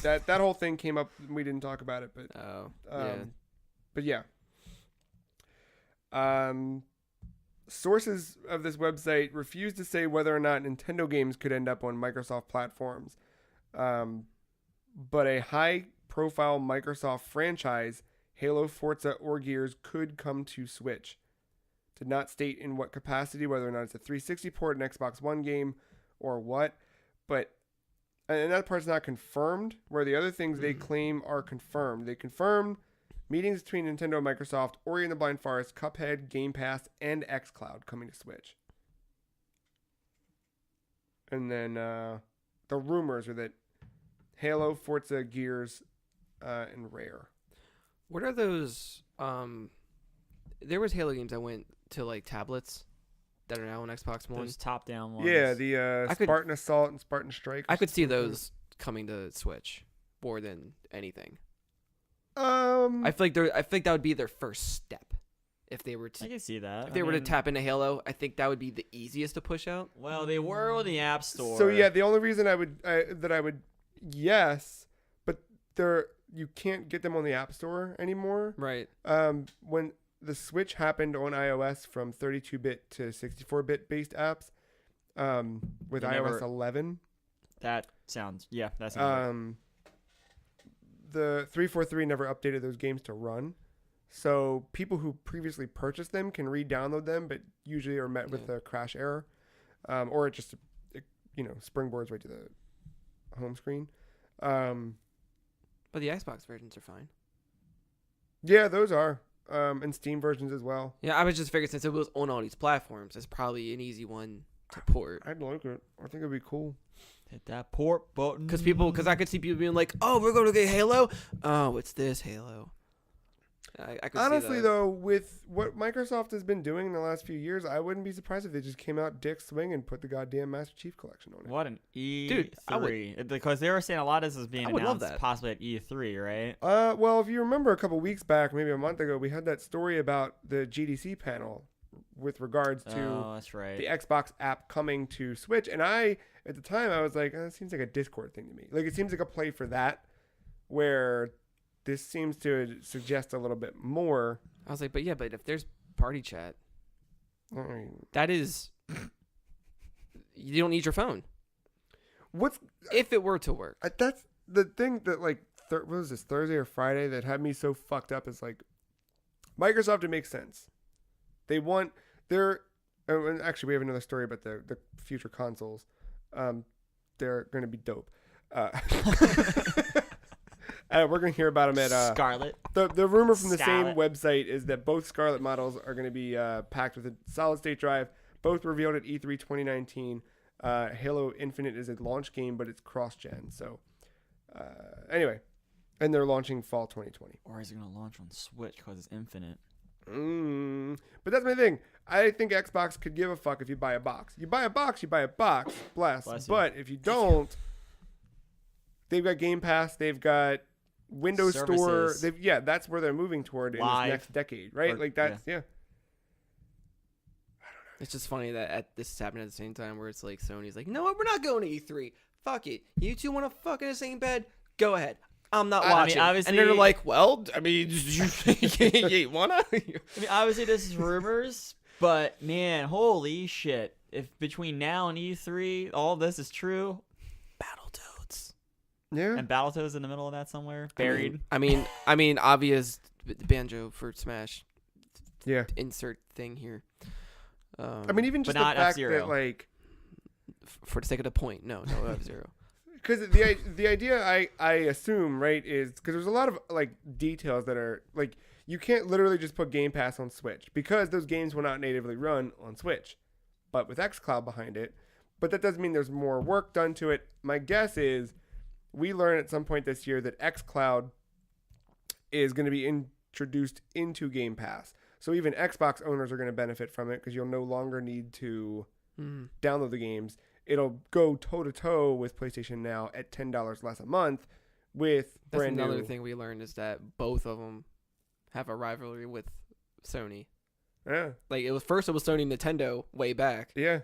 that whole thing came up. And we didn't talk about it, but Oh, yeah. but yeah. Sources of this website refuse to say whether or not Nintendo games could end up on Microsoft platforms. But a high-profile Microsoft franchise, Halo, Forza, or Gears, could come to Switch. Did not state in what capacity, whether or not it's a 360 port, an Xbox One game, or what. But, and that part's not confirmed, where the other things they claim are confirmed. They confirmed meetings between Nintendo and Microsoft, Ori and the Blind Forest, Cuphead, Game Pass, and xCloud coming to Switch. And then the rumors are that Halo, Forza, Gears, and Rare. What are those? There was Halo games that went to like tablets that are now on Xbox One. Those top-down ones. Yeah, the I could- Spartan Assault and Spartan Strike. I could see those coming to Switch more than anything. I feel like that would be their first step if they were to I can see that. if they were to tap into Halo. I think that would be the easiest to push out. Well, they were on the App Store. So yeah, the only reason I would yes, but you can't get them on the App Store anymore. Right. When the switch happened on iOS from 32-bit to 64-bit based apps, with They iOS never- 11, That sounds right. the 343 never updated those games to run. So people who previously purchased them can re-download them, but usually are met with a crash error, or it just springboards right to the home screen. But the Xbox versions are fine. Yeah, those are, and Steam versions as well. Yeah, I was just figuring since it was on all these platforms, it's probably an easy one to port. I'd like it. I think it'd be cool. Hit that port button. Because I could see people being like, "Oh, we're going to get Halo. Oh, it's this Halo." I could Honestly, see that. though, with what Microsoft has been doing in the last few years, I wouldn't be surprised if they just came out dick swing and put the goddamn Master Chief Collection on it. What an E3. Dude, I would- Because they were saying a lot of this is being I would love announced that. possibly at E3, right? Well, if you remember a couple weeks back, maybe a month ago, we had that story about the GDC panel with regards to Oh, that's right. the Xbox app coming to Switch. And at the time, I was like, it seems like a Discord thing to me. Like, it seems like a play for that, where this seems to suggest a little bit more. I was like, but if there's party chat, I mean, that is, you don't need your phone. what's If it were to work. that's the thing that, like, what was this, Thursday or Friday, that had me so fucked up is, like, Microsoft, it makes sense. They want their, and actually, we have another story about the future consoles. They're going to be dope. We're going to hear about them at Scarlet. The rumor from the same Scarlet. website is that both Scarlet models are going to be packed with a solid state drive. Both revealed at E3 2019. Halo Infinite is a launch game, but it's cross-gen. So anyway, and they're launching fall 2020. Or is it going to launch on Switch because it's Infinite? But that's my thing. I think Xbox could give a fuck if you buy a box. You buy a box, bless. Bless you. But if you don't, they've got Game Pass, they've got Windows Store. Services. That's where they're moving toward in this Live. next decade, right? Or- Like that's yeah. It's just funny that this is happening at the same time where it's like Sony's like, no, we're not going to E3. Fuck it. You two want to fuck in the same bed? Go ahead. I'm not I mean, watching. obviously- and they're like, well, I mean, you wanna? I mean, obviously this is rumors, but man, holy shit! If between now and E3 all this is true, Battletoads. Yeah. and Battletoads in the middle of that somewhere, buried. I mean, obvious banjo for Smash. Yeah. Insert thing here. I mean, even But just the not fact F-Zero. that, like, for the sake of the point, no F-Zero. because the idea I assume, right, is because there's a lot of, like, details that are, like, you can't literally just put Game Pass on Switch because those games will not natively run on Switch, but with xCloud behind it. But that doesn't mean there's more work done to it. My guess is we learn at some point this year that xCloud is going to be introduced into Game Pass. So even Xbox owners are going to benefit from it because you'll no longer need to download the games. It'll go toe-to-toe with PlayStation Now at $10 less a month with That's brand another new. thing we learned is that both of them have a rivalry with Sony. Yeah, Like it was Sony Nintendo way back, yeah.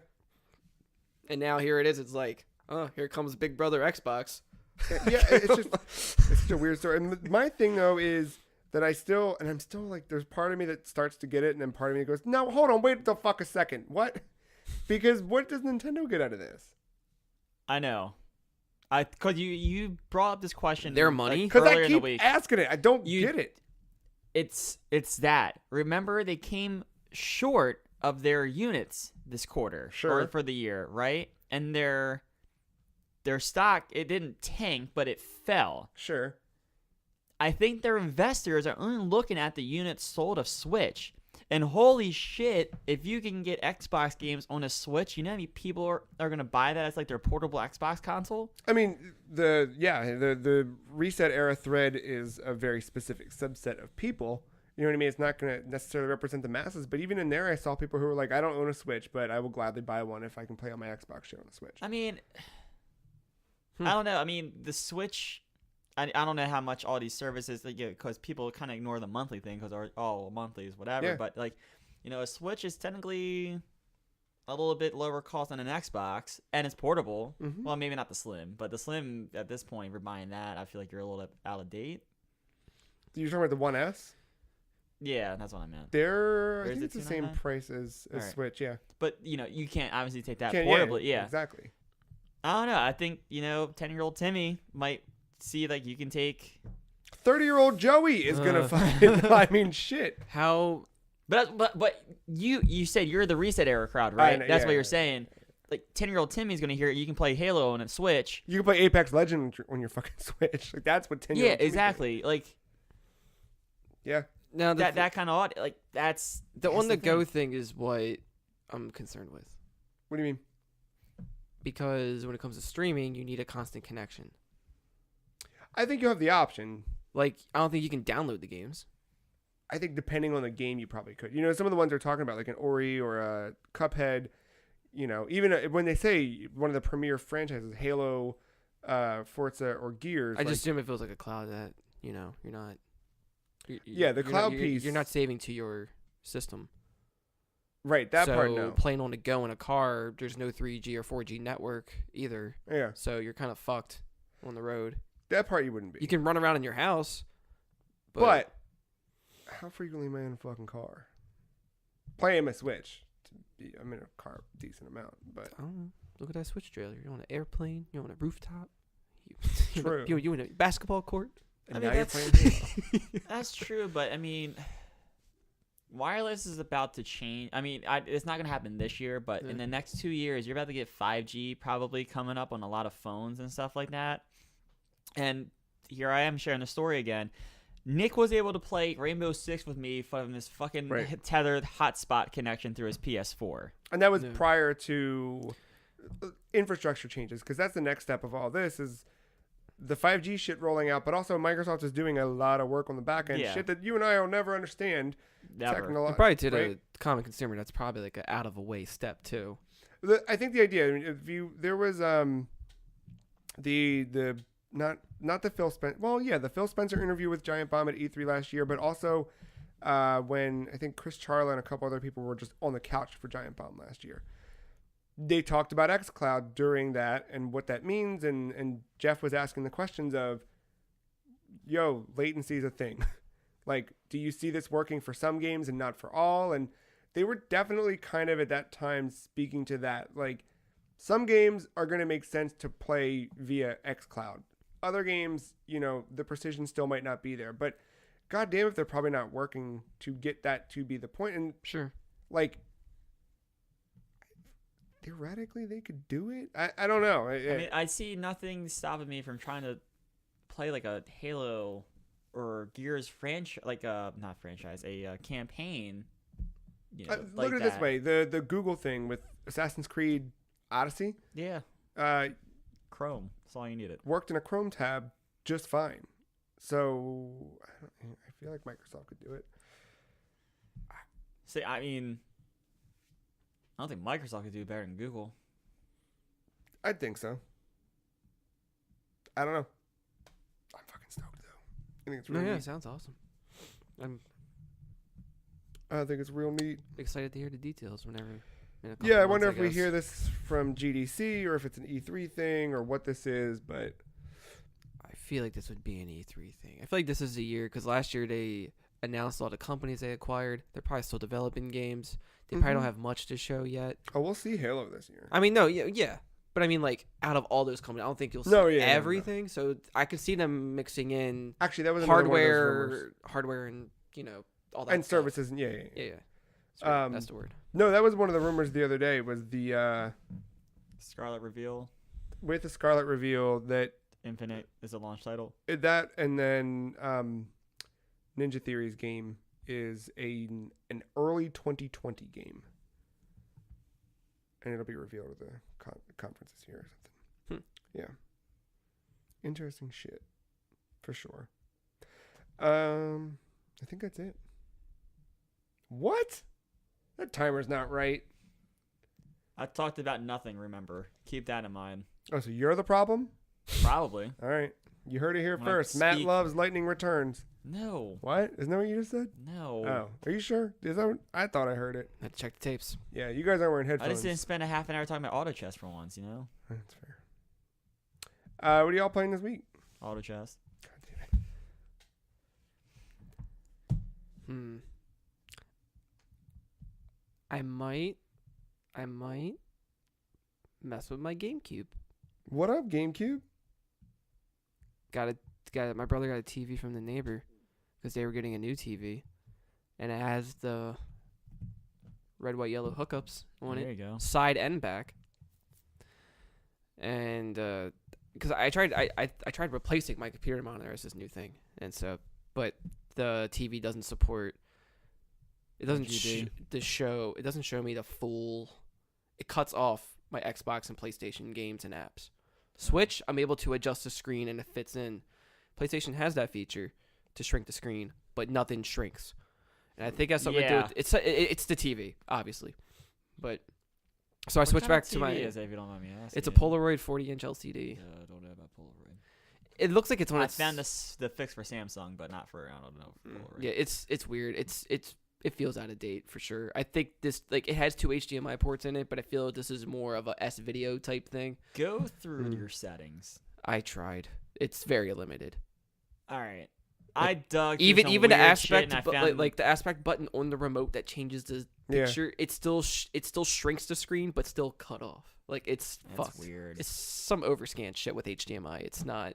and now here it is. It's like, oh, here comes Big Brother Xbox. Yeah, it's just a weird story. And my thing, though, is that I'm still like, there's part of me that starts to get it, and then part of me goes, no, hold on, wait the fuck a second. What? Because what does Nintendo get out of this? I know. Because you brought up this question. Their money? Because earlier I in the keep week. asking it. I don't get it. It's that. Remember, they came short of their units this quarter, Sure. or for the year, right? And their stock, it didn't tank, but it fell. Sure. I think their investors are only looking at the units sold of Switch. And holy shit, if you can get Xbox games on a Switch, you know how many people are going to buy that as like their portable Xbox console? I mean, the reset era thread is a very specific subset of people. You know what I mean? It's not going to necessarily represent the masses, but even in there, I saw people who were like, I don't own a Switch, but I will gladly buy one if I can play on my Xbox shit on the Switch. I mean, I don't know. I mean, the Switch, I don't know how much all these services, because people kind of ignore the monthly thing because, monthly is whatever. Yeah. But, like, a Switch is technically a little bit lower cost than an Xbox, and it's portable. Mhm. Well, maybe not the Slim, but the Slim, at this point, if you're buying that, I feel like you're a little out of date. You're talking about the One S? Yeah, that's what I meant. I Or think is it's it the same $299? price as All right. Switch, yeah. But, you can't obviously take that Can't- portably. Yeah. Exactly. I don't know. I think, 10-year-old Timmy might see, like, you can take... 30-year-old Joey is going to fucking, I mean, shit. How? But you said you're the reset era crowd, right? know, That's yeah, what you're yeah. saying. Like 10-year-old Timmy's gonna hear it. You can play Halo on a Switch. You can play Apex Legend on your fucking Switch. Like, that's what 10-year-old Yeah, Timmy exactly. Like thinks. Yeah. Now that kind of odd. Like that's the on the thing. go thing is what I'm concerned with, What do you mean? because when it comes to streaming, you need a constant connection. I think you have the option. Like I don't think you can download the games. I think depending on the game, you probably could. Some of the ones they're talking about, like an Ori or a Cuphead, even when they say one of the premier franchises, Halo, Forza, or Gears. I just assume it feels like a cloud that you're not. Yeah, the cloud you're, piece- You're not saving to your system. Right, that so part no. playing on the go in a car, there's no 3G or 4G network either. Yeah, So you're kind of fucked on the road. that part you wouldn't be. You can run around in your house, but how frequently am I in a fucking car? Playing my Switch. I'm in a car a decent amount, but I don't know. Look at that Switch trailer. You're on an airplane. You're on a rooftop. True. You're in a basketball court. and I now mean, you're that's- playing Halo. That's true, but I mean, wireless is about to change. I mean, it's not going to happen this year, but Yeah. in the next 2 years, you're about to get 5G probably coming up on a lot of phones and stuff like that. And here I am sharing the story again. Nick was able to play Rainbow Six with me from this fucking Right. tethered hotspot connection through his PS4. And that was Yeah. prior to infrastructure changes, because that's the next step of all this is the 5G shit rolling out, but also Microsoft is doing a lot of work on the back end, Yeah. shit that you and I will never understand. Never. Probably to right? the common consumer, that's probably like an out of the way step too. I think the idea, I mean, there was the not the Phil Spencer, well, yeah, the Phil Spencer interview with Giant Bomb at E3 last year, but also when I think Chris Charla and a couple other people were just on the couch for Giant Bomb last year. They talked about xCloud during that and what that means, and Jeff was asking the questions of, yo, latency is a thing. Like, do you see this working for some games and not for all? And they were definitely kind of at that time speaking to that. Like, some games are going to make sense to play via xCloud. Other games, you know, the precision still might not be there. But goddamn if they're probably not working to get that to be the point. And, Sure. like, theoretically they could do it. I don't know. I mean, I see nothing stopping me from trying to play like a Halo or Gears franchise, like not franchise, a campaign. You know, look like at it this that. way: the Google thing with Assassin's Creed Odyssey Yeah, Chrome. That's all you needed. worked in a Chrome tab just fine. So I feel like Microsoft could do it. See, I mean, I don't think Microsoft could do better than Google. I think so. I don't know. I'm fucking stoked though. I think it's No, real yeah, neat. sounds awesome. I'm I think it's real neat. excited to hear the details whenever. In a couple Yeah, I months, wonder if we guess. hear this from GDC or if it's an E3 thing or what this is, but I feel like this would be an E3 thing. I feel like this is a year because last year they announced a lot of companies they acquired. They're probably still developing games. They probably don't Mhm. have much to show yet. oh, we'll see Halo this year. I mean, no, yeah. But I mean, like, out of all those companies, I don't think you'll see No, yeah, no, no. everything. So I could see them mixing in Actually, that was another one of those rumors. hardware, and all that And stuff. services. Yeah. Yeah. Sorry, Um, that's the word. No, that was one of the rumors the other day. Was the Scarlet Reveal, with the Scarlet reveal that Infinite is a launch title. that, and then Ninja Theory's game is an early 2020 game, and it'll be revealed at the conference this year or something. Yeah, interesting shit, for sure. I think that's it. What? That timer's not right. I talked about nothing. Remember, keep that in mind. Oh, so you're the problem? Probably. All right. You heard it here When I first. Matt speak- loves Lightning Returns. No. What? Isn't that what you just said? No. Oh. Are you sure? Is that what, I thought I heard it. I had to check the tapes. Yeah, you guys aren't wearing I headphones. just didn't spend a half an hour talking about auto chess for once. You know, That's fair. What are y'all playing this week? auto chess. God damn it. I might mess with my GameCube. What up, GameCube? My brother got a TV from the neighbor because they were getting a new TV, and it has the red, white, yellow hookups on There it, you go. side and back. And because I tried replacing my computer monitor as this new thing, and so but the TV doesn't support. It doesn't RGB. It doesn't show me the full. It cuts off my Xbox and PlayStation games and apps. Switch, I'm able to adjust the screen and it fits in. PlayStation has that feature to shrink the screen, but nothing shrinks. And I think it has something to do Yeah. with it's the TV, obviously. But so I What switched kind back of to my. TV is it, if you don't mind me asking? It's a Polaroid 40-inch LCD. I don't know about Polaroid. It looks like it's one. I found the fix for Samsung, but not for I don't know. For Polaroid. Yeah, it's weird. It's It feels out of date for sure. I think this like it has 2 HDMI ports in it, but I feel this is more of a S video type thing. Go through your settings. I tried. It's very limited. All right. I dug through Even some the weird aspect, shit and I but found like the aspect button on the remote that changes the Yeah. picture, it still shrinks the screen, but still cut off. Like it's That's fucked. weird. It's some overscan shit with HDMI. It's not.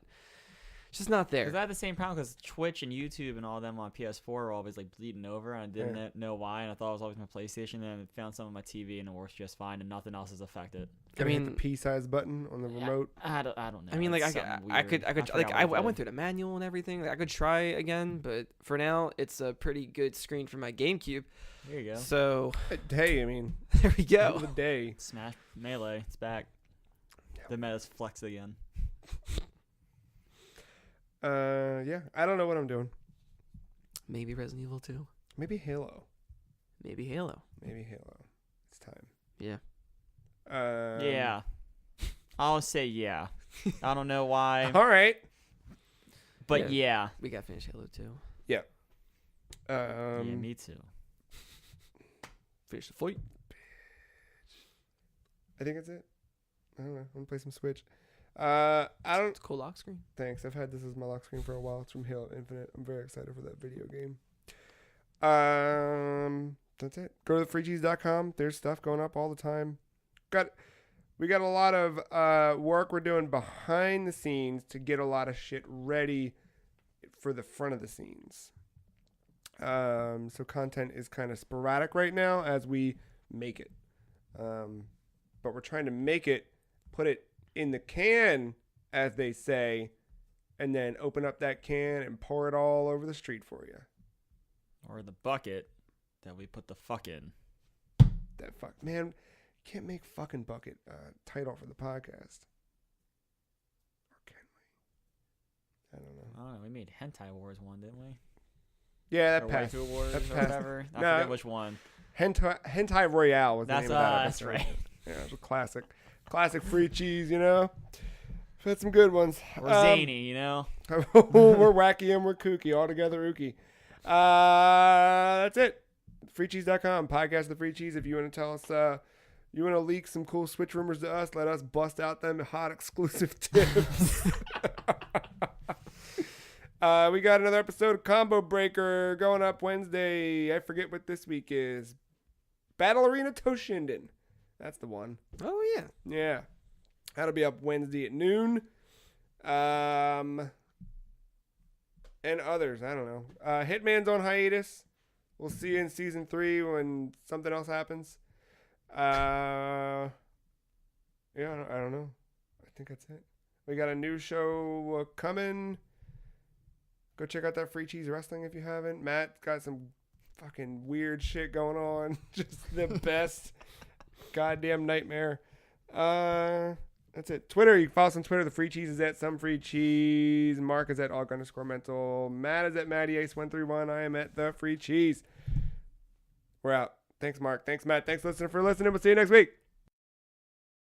It's just not there. Because I had the same problem because Twitch and YouTube and all them on PS4 were always like bleeding over, and I didn't know why, and I thought it was always my PlayStation. And then I found some on my TV, and it works just fine, and nothing else is affected. Gotta hit mean- the P-size button on the remote. I don't know. I mean, like It's I something could weird. like forgot I what it went did. through the manual and everything. Like, I could try again, but for now, it's a pretty good screen for my GameCube. There you go. So Hey, I mean, there we end of go. the day. Smash Melee. It's back. The meta's flexed again. Yeah, I don't know what I'm doing. Maybe Resident Evil 2. Maybe Halo. Maybe Halo. Maybe Halo. It's time. Yeah. Yeah. I'll say yeah. I don't know why, All right. but yeah. We got to finish Halo 2. Yeah, me too. Finish the fight. I think that's it. I don't know. I'm gonna play some Switch. I don't. It's a cool lock screen. Thanks. I've had this as my lock screen for a while. It's from Halo Infinite. I'm very excited for that video game. That's it. Go to thefreecheese.com. There's stuff going up all the time. We got a lot of work we're doing behind the scenes to get a lot of shit ready for the front of the scenes. So content is kind of sporadic right now as we make it. But we're trying to make it, put it in the can, as they say, and then open up that can and pour it all over the street for you. Or the bucket that we put the fuck in. That fuck, man, you can't make fucking bucket title for the podcast. Or can we? I don't know. I don't know. We made Hentai Wars one, didn't we? Yeah, Or that passed. Waifu Wars That or passed. whatever. I No. forget which one. Hentai Royale was the That's name of that that's episode. right. Yeah, it was a classic free cheese, you know. We've had some good ones. We're zany, you know. We're wacky and we're kooky, all together ooky. That's it. Freecheese.com, podcast of the Free Cheese. If you want to tell us, you want to leak some cool Switch rumors to us, let us bust out them hot exclusive tips. We got another episode of Combo Breaker going up Wednesday. I forget what this week is. Battle Arena Toshinden. That's the one. Oh, yeah. Yeah. That'll be up Wednesday at noon. And others. I don't know. Hitman's on hiatus. We'll see you in season 3 when something else happens. Yeah, I don't know. I think that's it. We got a new show coming. Go check out that Free Cheese Wrestling if you haven't. Matt got some fucking weird shit going on. Just the best goddamn nightmare. That's it. Twitter, you can follow us on Twitter. The Free Cheese is at some Free Cheese. Mark is at _mental. Matt is at MattyAce131. I am at the Free Cheese. We're out. Thanks, Mark. Thanks, Matt. Thanks, listener, for listening. We'll see you next week.